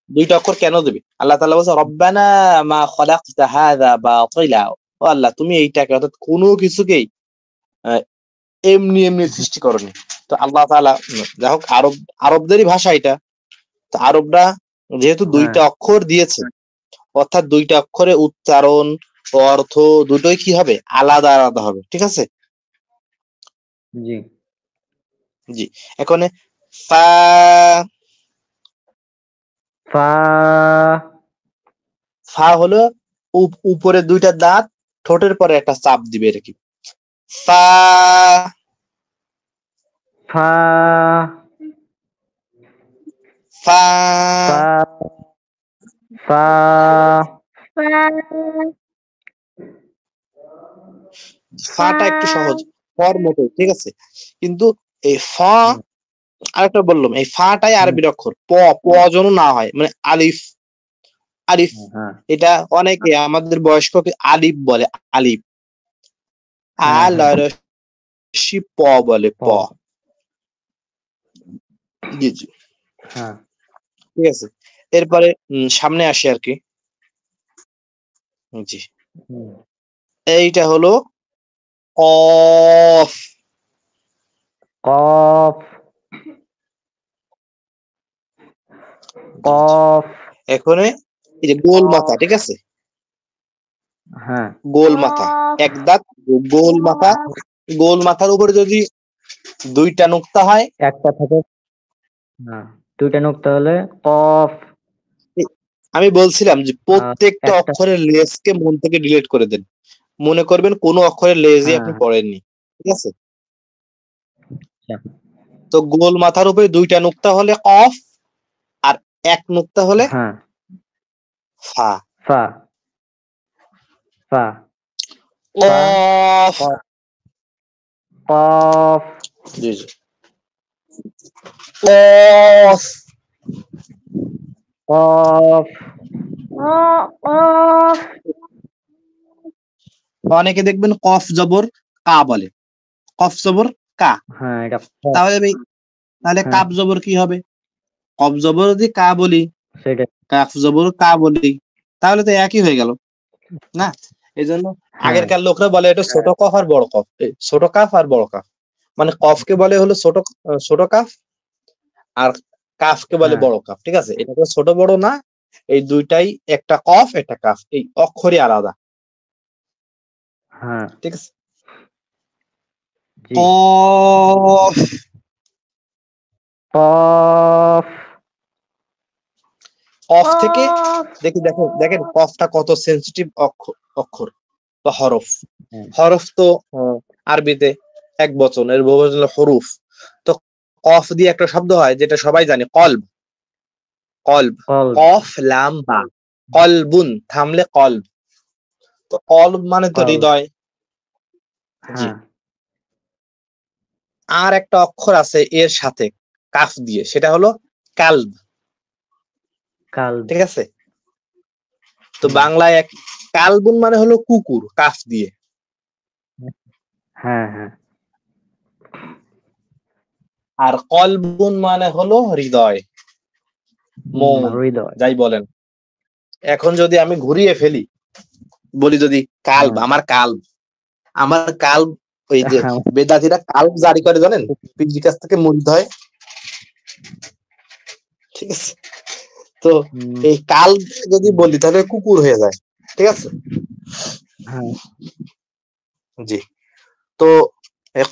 দুইটা অক্ষর কেন দিবে? আল্লাহ তাআলা বলছে রব্বানা মা খালাকতা হাযা বাতিলা। ও আল্লাহ, তুমি এইটাকে, অর্থাৎ কোনো কিছুকেই আহ, এমনি এমনি সৃষ্টি করনি। তো আল্লাহ তাআলা, যাই হোক, আরবদেরই ভাষা এটা। তো আরবরা যেহেতু হ্যাঁ, দুইটা অক্ষর দিয়েছে, অর্থাৎ দুইটা অক্ষরে উচ্চারণ ও অর্থ দুটোই কি হবে? আলাদা আলাদা হবে, ঠিক আছে? জি। জি। এখন ফা, ফা, ফা হলো উপরে দুইটা দাঁত, ঠোঁটের পরে একটা চাপ দিবে, এরকম। ফা, ফা, ফা, ফা, ফা, ফা, ফা, ফাটা একটু সহজ, ফর মতো, ঠিক আছে? কিন্তু এই ফা, হুম, আরেকটা বললাম, এই ফাটাই হুম, আরবির অক্ষর। প যেন না হয়, মানে আলিফ, আলিফ। হ্যাঁ, এটা অনেকে আমাদের বয়স্ককে আলিফ বলে, আলিফ। হ্যাঁ, হ্যাঁ, আলসি প বলে, প, প। জি, জি, হ্যাঁ, ঠিক আছে। এরপরে সামনে আসি আর কি। জি, হুম, এইটা হলো কফ। কফ, জি, জি। কফ, এখন এই যে গোল মাথা, ঠিক আছে? হ্যাঁ, গোল মাথা, কফ, এক দাঁত, গোল মাথা। গোল মাথার উপরে যদি দুইটা নুক্তা হয়, একটা থাকে, হ্যাঁ, দুইটা নুক্তা হলে কফ। আমি বলছিলাম যে আর প্রত্যেকটা একটা, অক্ষরের লেজকে মন থেকে ডিলিট করে দেন। মনে করবেন কোনো অক্ষরের লেজই হ্যাঁ, আপনি পড়েননি, ঠিক আছে? আচ্ছা, তো গোল মাথার উপরে দুইটা নুক্তা হলে কফ, আর এক নুক্তা হলে হ্যাঁ, ফা। ফা, ফা, ফা, কফ। কফ, কফ, জি, জি। কফ। কফ, কফ, অনেকে দেখবেন কফ জবর কা বলে, কফ জবর কা। হ্যাঁ, এটা কফ, তাহলে তাহলে হ্যাঁ, কাপ জবর কি হবে? কফ জবর যদি কা বলি, সেটাই, কাফ জবর কা বলি, তাহলে তো একই হয়ে গেল না? এই জন্য হ্যাঁ, আগেরকার লোকরা বলে এটা ছোট কফ আর বড় কফ, ছোট কাফ আর বড় কাফ। মানে কফকে বলে হলো ছোট কাফ, আর কাফকে বলে হ্যাঁ, বড় কাফ, ঠিক আছে? এটা তো ছোট বড় না, এই দুইটাই, একটা কফ একটা কাফ, এই অক্ষরই আলাদা, হ্যাঁ, ঠিক আছে? জি। কফ। কফ, কফ থেকে কফ, দেখেন দেখেন কফটা কত সেনসিটিভ অক্ষর বা হরফ। হ্যাঁ, হরফ তো আরবিতে এক বচন, এর বহুবচন হলো হরুফ। তো কফ দিয়ে একটা শব্দ হয় যেটা সবাই জানে, কলব। কলব, কলব, কফ লাম বা, কলবুন থামলে কলব। তো কলব মানে তো কলব, হৃদয়। জি। হ্যাঁ, আর একটা অক্ষর আছে এর সাথে, কাফ দিয়ে, সেটা হলো কালব। কাল। ঠিক আছে, তো বাংলায় কালবুন মানে হলো কুকুর, কাফ দিয়ে। হ্যাঁ হ্যাঁ। আর কলবুন মানে হলো হৃদয়, মন, হৃদয়। যাই বলেন। এখন যদি আমি ঘুরিয়ে ফেলি, বলি যদি কালব, আমার কালব ওই যে বেদাতিরা কালব জারি করে জানেন, পীরজির কাছ থেকে মুরিদ হয়। ঠিক আছে, তো এই কালব যদি বলি তাহলে কুকুর হয়ে যায়। ঠিক আছে, হ্যাঁ জি। তো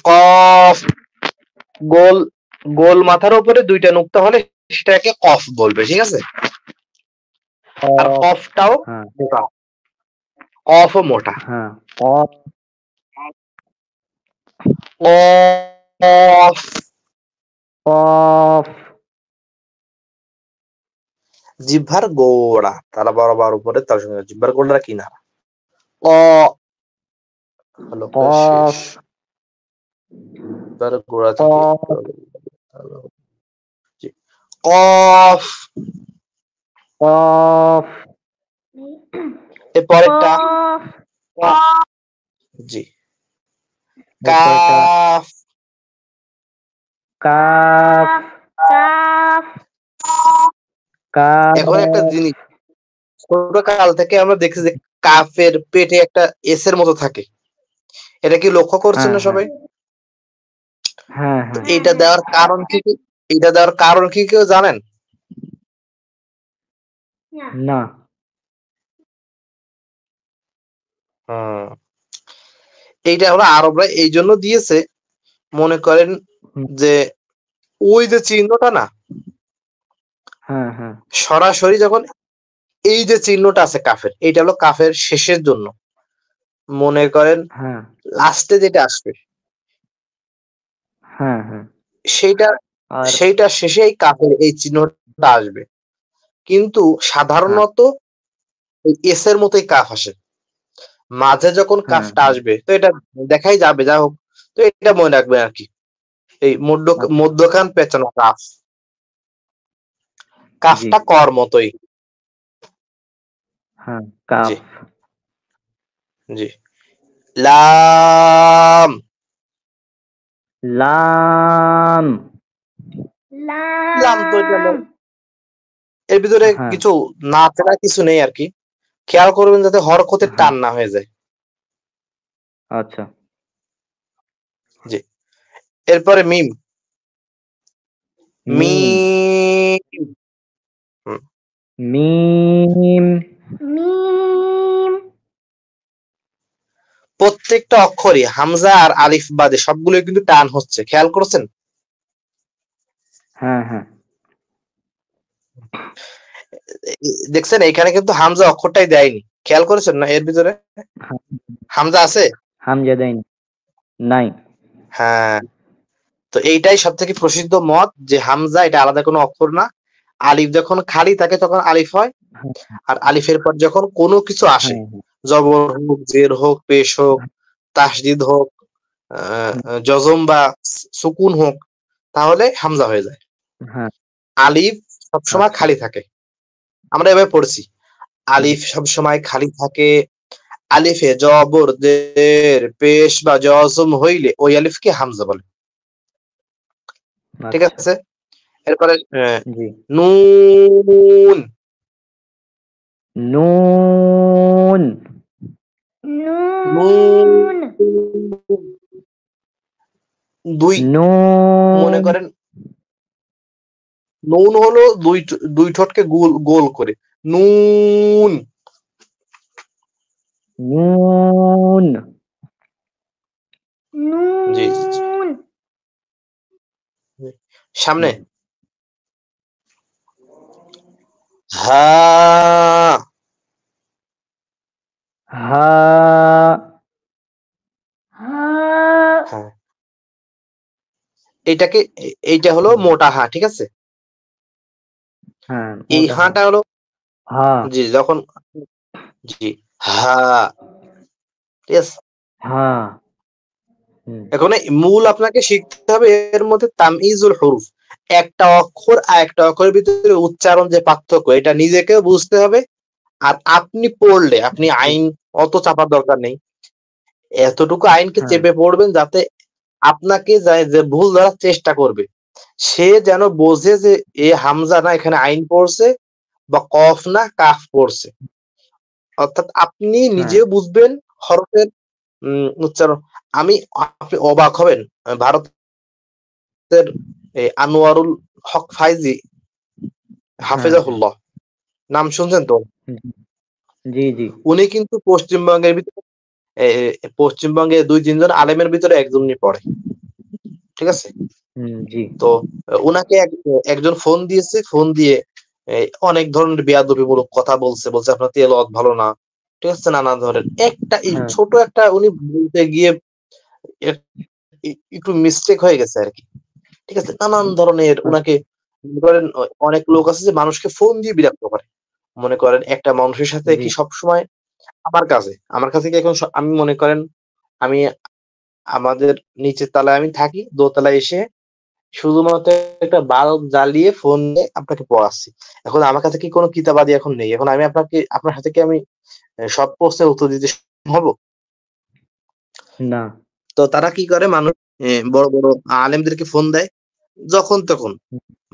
কফ, গোল গোল মাথার উপরে দুইটা নুক্তা হলে সেটাকে কফ বলবে। ঠিক আছে, আর কফটাও মোটা, কফও মোটা। হ্যাঁ কফ। কফ, কফ। জিহ্বার গোড়া, তারা বরাবর উপরে, তার সঙ্গে জিহ্বার গোড়া কিনারা। অ হলো শেষ, তার গোড়া থেকে কফ। কফ। এর পরেরটা জি কাফ। কাফ। কাফ। কাফ। এখন একটা জিনিস, ছোট কাল থেকে আমরা দেখছি যে কাফের পেটে একটা এস এর মতো থাকে, এটা কি লক্ষ্য করছেন না সবাই? হ্যাঁ হ্যাঁ। এইটা দেওয়ার কারণ কি, এটা দেওয়ার কারণ কি কেউ জানেন? না। এইটা হলো আরবরা এই জন্য দিয়েছে, মনে করেন যে ওই যে চিহ্নটা না, হ্যাঁ হ্যাঁ। সরাসরি যখন এই যে চিহ্নটা আছে কাফের, এইটা হলো কাফের শেষের জন্য, মনে করেন লাস্টে যেটা আসবে হ্যাঁ হ্যাঁ সেইটা শেষে এই কাফের এই চিহ্নটা আসবে। কিন্তু সাধারণত এস এর মতোই কাফ আসে, মাঝে যখন কাফটা আসবে তো এটা দেখাই যাবে, যা হোক, তো এটা মনে রাখবেন আর কি, এই মধ্যখান পেঁচানো কাফ, কাফটা কর মতোই। হ্যাঁ কাফ। জি। লাম। লাম। লাম তো এর ভিতরে কিছু না চেনা কিছু নেই আর কি, খেয়াল করবেন যাতে হরকতের টান না হয়ে যায়। আচ্ছা জি। এরপরে মিম। মিম। মিম। মিম। প্রত্যেকটা অক্ষরই হামজা আর আলিফ বাদে সবগুলো কিন্তু টান হচ্ছে, খেয়াল করছেন? হ্যাঁ হ্যাঁ দেখছেন এখানে কিন্তু হামজা অক্ষরটাই দেয়নি, খেয়াল করেছেন না? এর ভিতরে হামজা আছে? হামজা দেয়নি, নাই। হ্যাঁ, তো এইটাই সব থেকে প্রসিদ্ধ মত যে হামজা এটা আলাদা কোনো অক্ষর না, আলিফ যখন খালি থাকে তখন আলিফ হয়, আর আলিফের পর যখন কোনো কিছু আসে, জবর হোক, জের হোক, পেশ হোক, তাসদিদ হোক, জজম বা সুকুন হোক, তাহলে হামজা হয়ে যায়। আলিফ সবসময় খালি থাকে, আমরা এভাবে পড়ছি, আলিফ সবসময় খালি থাকে, আলিফে জবর, জের, পেশ বা জজম হইলে ওই আলিফকে হামজা বলে। ঠিক আছে, এরপরে নুন। নুন। নুন। দুই, মনে করেন নুন হলো দুই ঠোঁটকে গোল করে, নুন। নুন। জি, সামনে হা। হা। এইটা হলো মোটা হা। ঠিক আছে, এই হাটা হলো জি যখন জি হা। ঠিক আছে, এখন মূল আপনাকে শিখতে হবে এর মধ্যে তামইজুল হুরুফ, একটা অক্ষর আর একটা অক্ষরের ভিতরে উচ্চারণ যে পার্থক্য, এটা নিজেকেও বুঝতে হবে। আর আপনি পড়লে আপনি আইন অত চাপার দরকার নেই, এতটুকু আইনকে হ্যাঁ চেপে পড়বেন যাতে আপনাকে যে ভুল ধরার চেষ্টা করবে সে যেন বোঝে যে এ হামজা না, এখানে আইন পড়ছে, বা কফ না কাফ পড়ছে। অর্থাৎ আপনি হ্যাঁ নিজেও বুঝবেন হরফের উচ্চারণ। আপনি অবাক হবেন, ভারতের আনোয়ারুল হক ফাইজি হ্যাঁ হাফেজাহুল্লাহ, নাম শুনছেন তো? জি জি উনি কিন্তু পশ্চিমবঙ্গের ভিতরে পশ্চিমবঙ্গে 2-3 জন আলেমের ভিতরে একজনই পড়ে, ঠিক আছে? জি তো উনাকে একজন ফোন দিয়েছে, ফোন দিয়ে অনেক ধরনের বেয়াদবিমূলক কথা বলছে, আপনার তেলাওয়াত ভালো না, ঠিক আছে, নানা ধরনের এই হ্যাঁ ছোট একটা উনি বলতে গিয়ে একটু মিস্টেক হয়ে গেছে আর কি, ঠিক আছে। নানান ধরনের উনাকে মনে করেন, অনেক লোক আছে যে মানুষকে ফোন দিয়ে বিরক্ত করে। মনে করেন একটা মানুষের সাথে জি কি সবসময় আমার কাছে কি এখন আমি মনে করেন আমি আমাদের নিচের তলায় আমি থাকি, দোতলায় এসে শুধুমাত্র একটা বাল্ব জ্বালিয়ে ফোন দিয়ে আপনাকে পড়াচ্ছি। এখন আমার কাছে কি কোনো কিতাবাদি এখন নেই, এখন আমি আপনার হাতে কি আমি সব প্রশ্নের উত্তর দিতে হবো? না তো তারা কি করে, মানুষ বড় বড় আলেমদেরকে ফোন দেয় যখন তখন,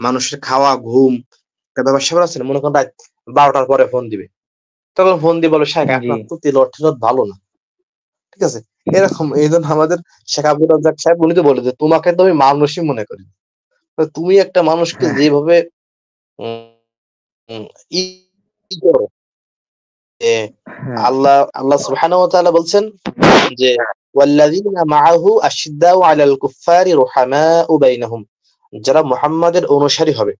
মানুষের খাওয়া ঘুম একটা ব্যাপার স্যাপার আছে না, মনে করেন রাত 12টার পরে ফোন দিবে, তখন ফোন দিয়ে বলে শেখ জি আপনার তো তিলত ভালো না, ঠিক আছে। এরকম এই জন্য আমাদের শেখ আব্দুর রাজ্জাক সাহেব উনি তো বলে যে তোমাকে তো আমি মানুষই মনে করি, তো তুমি একটা মানুষকে হ্যাঁ যেভাবে উম, উম, ই ই করো, এ, হ্যাঁ আল্লাহ সুবহানাহু ওয়া তাআলা বলছেন যে ওয়াল্লাযীনা মাআহু আশিদ্দাউ আলাল কুফফারি রুহামাউ বাইনাহুম, যারা মুহাম্মাদের অনুসারী হবে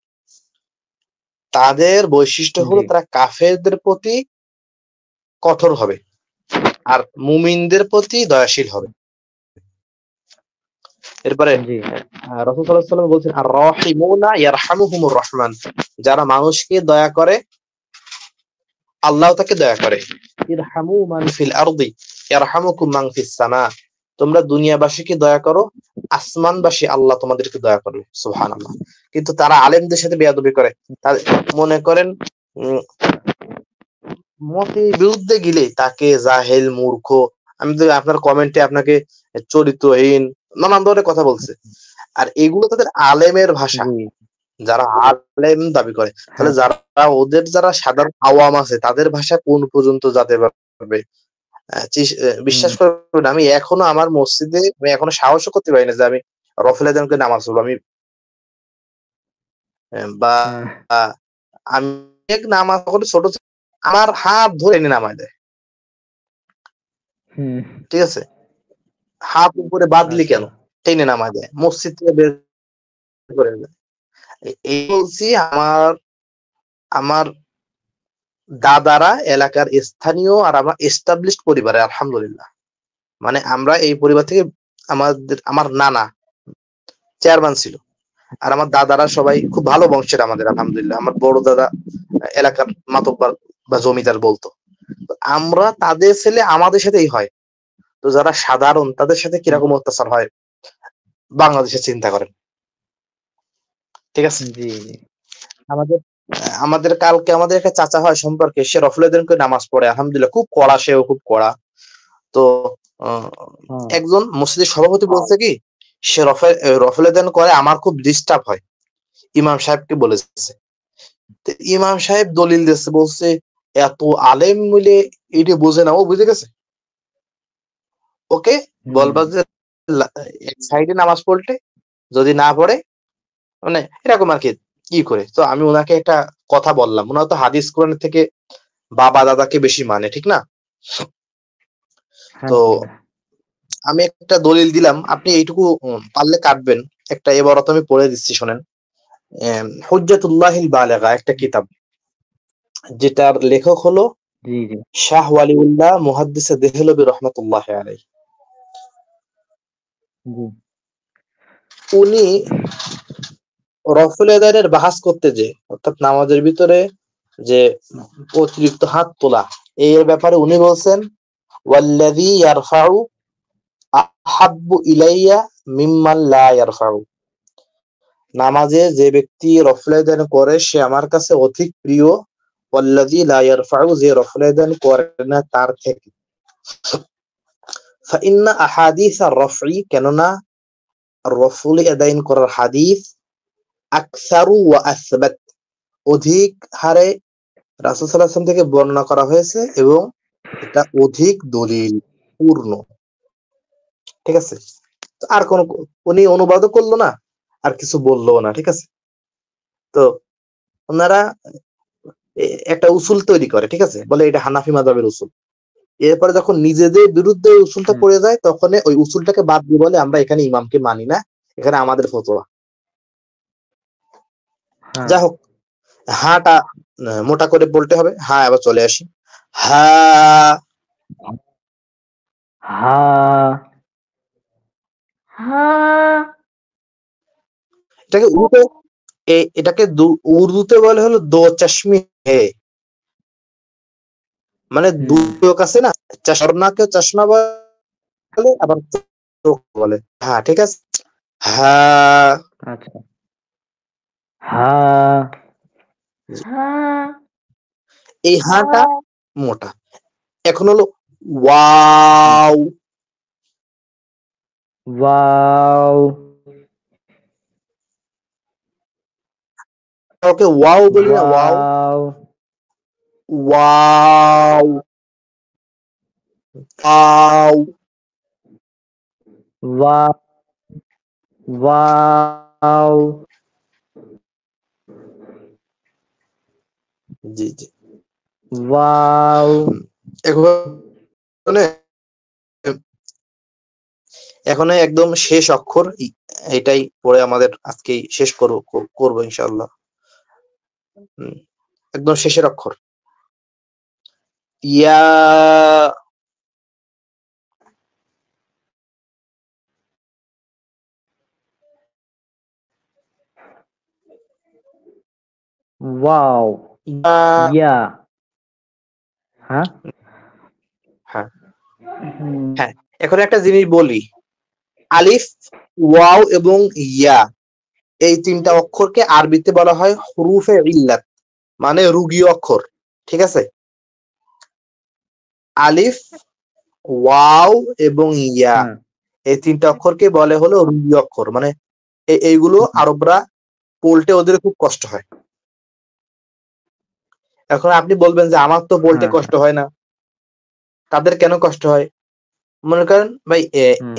তাদের বৈশিষ্ট্য হলো জি তারা কাফেরদের প্রতি কঠোর হবে আর মুমিনদের প্রতি দয়াশীল হবে। এরপরে জি রাসূল সাল্লাল্লাহু আলাইহি ওয়াসাল্লাম বলছেন আর রাহিমুনা ইয়ারহামুহুমুর রহমান, যারা মানুষকে দয়া করে আল্লাহ তাকে দয়া করে। ইরহামু মান ফিল আরদি ইয়ারহামুকুম মান ফিস সামা, তোমরা দুনিয়াবাসীকে দয়া করো, আসমানবাসী আল্লাহ তোমাদেরকে দয়া করবে। সুবহানাল্লাহ। কিন্তু তারা আলেমদের সাথে বেয়াদবি করে, তাদের মনে করেন মতে বিরুদ্ধে গেলে তাকে জাহেল মূর্খ, আমি তো আপনার কমেন্টে আপনাকে চরিত্রহীন নানান ধরনের কথা বলছে, আর এগুলো তাদের আলেমের ভাষা, জি যারা আলেম দাবি করে। তাহলে হ্যাঁ যারা সাধারণ আওয়াম আছে তাদের ভাষা কোন পর্যন্ত যেতে পারবে? বিশ্বাস করবেন আমি এখনো আমার মসজিদে আমি এখনো সাহসও করতে পারি না যে আমি রফেল আযানকে নামাজ পড়বো। আমি বা হ্যাঁ আমি এক নামাজ পড়ে ছোট আমার হাত ধরে এনে নামায় দেয়, ঠিক আছে, হাত উপরে বাঁধলি আচ্ছা কেন, টেনে নামায় দেয়, মসজিদ থেকে বের করে দেয়। এই বলছি আমার আমার দাদারা এলাকার স্থানীয় আর আমরা এস্টাবলিশড পরিবারে, আলহামদুলিল্লাহ, মানে আমরা এই পরিবার থেকে আমার নানা চেয়ারম্যান ছিল, আর আমার দাদারা সবাই খুব ভালো বংশের আমাদের, আলহামদুলিল্লাহ। আমার বড় দাদা এলাকার মাতব্বর বা জমিদার বলতো। আমরা তাদের ছেলে আমাদের সাথেই হয়, তো যারা সাধারণ তাদের সাথে কিরকম অত্যাচার হয় বাংলাদেশে চিন্তা করেন, ঠিক আছে। জি জি আমাদের আমাদের কালকে আমাদের একটা চাচা হয় সম্পর্কে, সে রফুলেদেরকে নামাজ পড়ে, আলহামদুলিল্লাহ, খুব কড়া, সেও খুব কড়া। তো হ্যাঁ একজন মসজিদের সভাপতি বলছে কি, সে রফুলেদান করে, আমার খুব ডিস্টার্ব হয়, ইমাম সাহেবকে বলেছে। ইমাম সাহেব দলিল দিচ্ছে, বলছে এত আলেম মিলে এটি বোঝে না, ও বুঝে গেছে, ওকে বলবা যে এক সাইডে নামাজ পড়তে, যদি না পড়ে মানে এরকম আর কি কি করে। তো আমি ওনাকে একটা কথা বললাম, ওনার তো হাদিস কোরআন থেকে বাবা দাদাকে বেশি মানে, ঠিক না? হ্যাঁ তো আমি একটা দলিল দিলাম, আপনি এইটুকু পারলে কাটবেন। একটা এবারত আমি পড়ে দিচ্ছি, শোনেন। হুজ্জাতুল্লাহিল বালিগা একটা কিতাব, যেটার লেখক হলো জি জি শাহ ওয়ালিউল্লাহ মুহাদ্দিস দেহলভী রহমাতুল্লাহ আলাইহি। জি উনি রফুল আযানের বাহাস করতে, যে অর্থাৎ নামাজের ভিতরে যে অতিরিক্ত হাত তোলা, এর ব্যাপারে উনি বলছেন ওয়াল্লাযী ইয়ারফাউ আহাব্বু ইলাইয়া মিম্মান লা ইয়ারফাউ, নামাজে যে ব্যক্তি রফুল ইয়াদাইন করে সে আমার কাছে অধিক প্রিয় ওয়াল্লাযী লা ইয়ারফাউ, যে রফুল ইয়াদাইন করে না তার থেকে। ফাইন্না আহাদিস আর রফই, কেননা রফুল ইয়াদাইন করার হাদিস আকসারু ওয়া আসবাত, অধিক হারে রাসূল সাল্লাল্লাহু আলাইহি ওয়াসাল্লাম থেকে বর্ণনা করা হয়েছে এবং এটা অধিক দলিল পূর্ণ। ঠিক আছে, আর কোন উনি অনুবাদও করলো না আর কিছু বললো না। ঠিক আছে, তো ওনারা একটা উসুল তৈরি করে, ঠিক আছে, বলে এটা হানাফি মাযহাবের উসুল। এরপরে যখন নিজেদের বিরুদ্ধে উসুলটা পড়ে যায় তখন ওই উসুলটাকে বাদ দিয়ে বলে আমরা এখানে ইমামকে মানি না, এখানে আমাদের ফতোয়া। যা হোক, হাটা মোটা করে বলতে হবে। হ্যাঁ, এবার চলে আসি। হা হা হা এটাকে উর্দু, এটাকে উর্দুতে বলে হলো দো চশমি হে, মানে দুটো কাছে না, চশমাকে চশমা বলে আবার চোখ বলে। হ্যাঁ, ঠিক আছে। হ্যাঁ, আচ্ছা, হা হা এই হাটা মোটা। এখন হলো ওয়াও, ওয়াও ওকে ওয়াও বলি না, wow wow wow wow, wow জি জি। ওয়াও এখন একদম শেষ অক্ষর, এটাই পরে আমাদের আজকে শেষ করবো ইনশাআল্লাহ। একদম শেষের অক্ষর ইয়া, ওয়াও ইয়া। হ্যাঁ হ্যাঁ হ্যাঁ, এখন একটা জিনিস বলি, আলিফ, ওয়াও এবং ইয়া এই তিনটা অক্ষরকে আরবিতে বলা হয় হুরুফে ইল্লাত, মানে রুগী অক্ষর। ঠিক আছে, আলিফ, ওয়াও এবং ইয়া এই তিনটা অক্ষরকে বলে হলো রুগী অক্ষর, মানে এইগুলো আরবরা বলতে ওদের খুব কষ্ট হয়। এখন আপনি বলবেন যে আমার তো বলতে কষ্ট হয় না, তাদের কেন কষ্ট হয়? মনে করেন ভাই,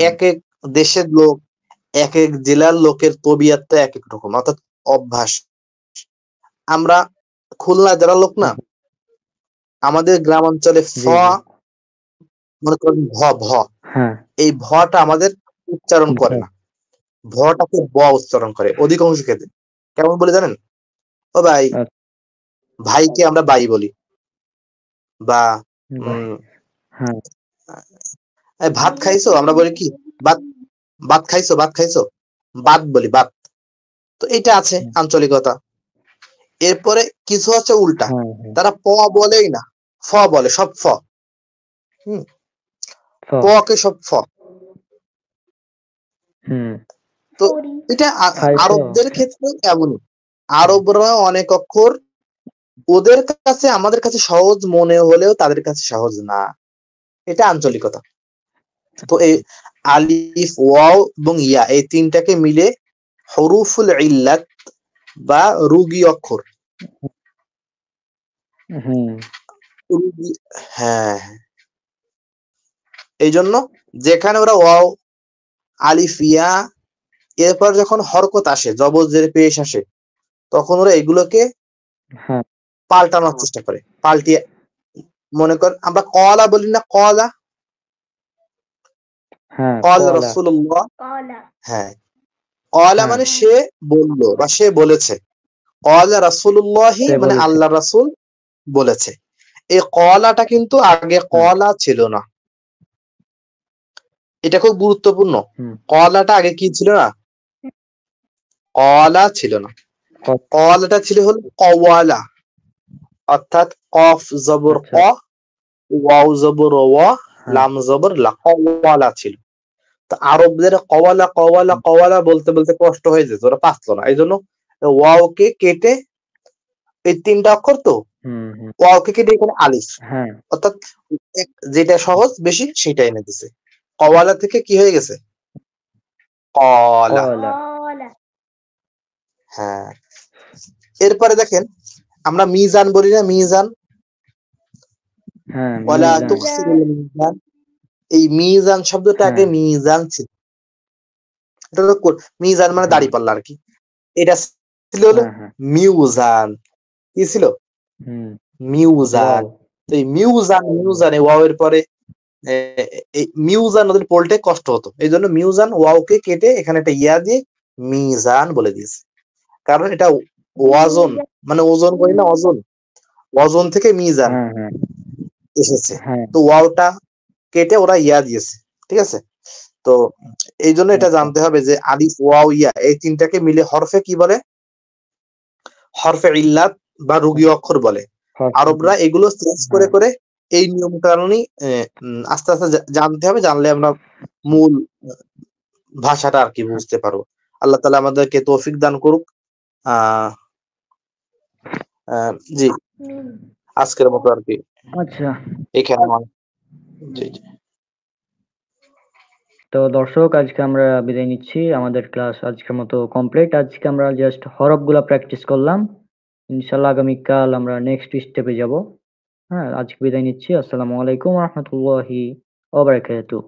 এক এক দেশের লোক, এক এক জেলার লোকের তবিয়তটা এক এক রকম, অর্থাৎ অভ্যাস। আমরা খুলনা জেলার লোক না, আমাদের গ্রাম অঞ্চলে ফ, মনে করেন ভ, এই ভটা আমাদের উচ্চারণ করে না, ভটাকে ব উচ্চারণ করে অধিকাংশ ক্ষেত্রে। কেমন বলে জানেন? ও ভাই, ভাইকে আমরা বাই বলি, বা ভাত খাইছো, আমরা বলি কি ভাত, ভাত খাইছো, ভাত খাইছো, বাত বলি, বাত। তো এটা আছে আঞ্চলিকতা। এরপরে কিছু আছে উল্টা, তারা প বলেই না, ফ বলে, সব ফ, প কে সব ফ। তো এটা আরবদের ক্ষেত্রে এমনই, আরবরা অনেক অক্ষর ওদের কাছে আমাদের কাছে সহজ মনে হলেও তাদের কাছে সহজ না, এটা আঞ্চলিকতা। তো এই আলিফ, ওয়াও এবং ইয়া এই তিনটাকে মিলে হুরুফুল ইল্লাত বা রুগী অক্ষর। হ্যাঁ, এই জন্য যেখানে ওরা ওয়াও, আলিফ, ইয়া এরপর যখন হরকত আসে, জবর পেশ আসে, তখন ওরা এগুলোকে পাল্টানোর চেষ্টা করে, পাল্টিয়ে। মনে কর আমরা কলা বলি না, কলা, কল রাসূলুল্লাহ, হ্যাঁ, কলা মানে সে বললো বা সে বলেছে, কলা রাসূলুল্লাহি মানে আল্লাহ রাসূল বলেছে। এই কলাটা কিন্তু আগে কলা ছিল না, এটা খুব গুরুত্বপূর্ণ। কলাটা আগে কি ছিল না? কলা ছিল না, কলাটা ছিল হলো কওয়ালা, অর্থাৎ কফ জবর ক, ওয়াও জবর ওয়া, লাম জবর লা, কওয়ালা ছিল। তো আরবদের কওয়ালা কওয়ালা কওয়ালা বলতে বলতে কষ্ট হয়ে যেত, ওরা পারতো না। এই জন্য ওয়াওকে কেটে, এই 3টা অক্ষর তো, ওয়াওকে কেটে এখানে আলিফ, হ্যাঁ অর্থাৎ যেটা সহজ বেশি সেটা এনে দিছে। কওয়ালা থেকে কি হয়ে গেছে? কলা। কলা। قال হ্যাঁ, এরপরে দেখেন আমরা মিজান বলি না, মিজান, হ্যাঁ ওয়ালা মিজান। তুখসিরুল মিজান। এই মিজান শব্দটা আগে হ্যাঁ মিজান ছিল, এটা হলো মিজান মানে হ্যাঁ দাঁড়িপাল্লা আর কি। এটা ছিল হলো হ্যাঁ হ্যাঁ মিউজান। কি ছিল? হুম মিউজান। ওয়াও। তো এই মিউজান, মিউজান এই ওয়াও এর পরে এই মিউজান ওদের পড়তে কষ্ট হতো, এই জন্য মিউজান ওয়াওকে কেটে এখানে একটা ইয়া দিয়ে মিজান বলে দিয়েছে। কারণ এটা ওয়াজন, মানে ওজন করি না, ওজন, ওজন থেকে মিজান হ্যাঁ হ্যাঁ এসেছে। হ্যাঁ তো ওয়াওটা কেটে ওরা ইয়া দিয়েছে, ঠিক আছে? তো এই জন্য এটা আচ্ছা জানতে হবে যে আলিফ ওয়াও ইয়া এই 3টাকে মিলে হরফে কি বলে? হরফে ইল্লাত বা রুগী অক্ষর বলে। আরবরা এগুলো চেঞ্জ করে করে এই নিয়ম কানুনই আস্তে আস্তে জানতে হবে, জানলে আমরা মূল ভাষাটা আর কি বুঝতে পারবো। আল্লাহ তাআলা আমাদেরকে তৌফিক দান করুক। জি, আজকের মতো আর কি আচ্ছা। এখানে জি জি। তো দর্শক, আজকে আমরা বিদায় নিচ্ছি। আমাদের ক্লাস আজকের মতো কমপ্লিট। আজকে আমরা জাস্ট হরফগুলা প্র্যাকটিস করলাম। ইনশাআল্লাহ আগামীকাল আমরা নেক্সট স্টেপে যাব। হ্যাঁ, আজকে বিদায় নিচ্ছি। আসসালামু আলাইকুম ওয়া রাহমাতুল্লাহি ওয়া বারাকাতুহু।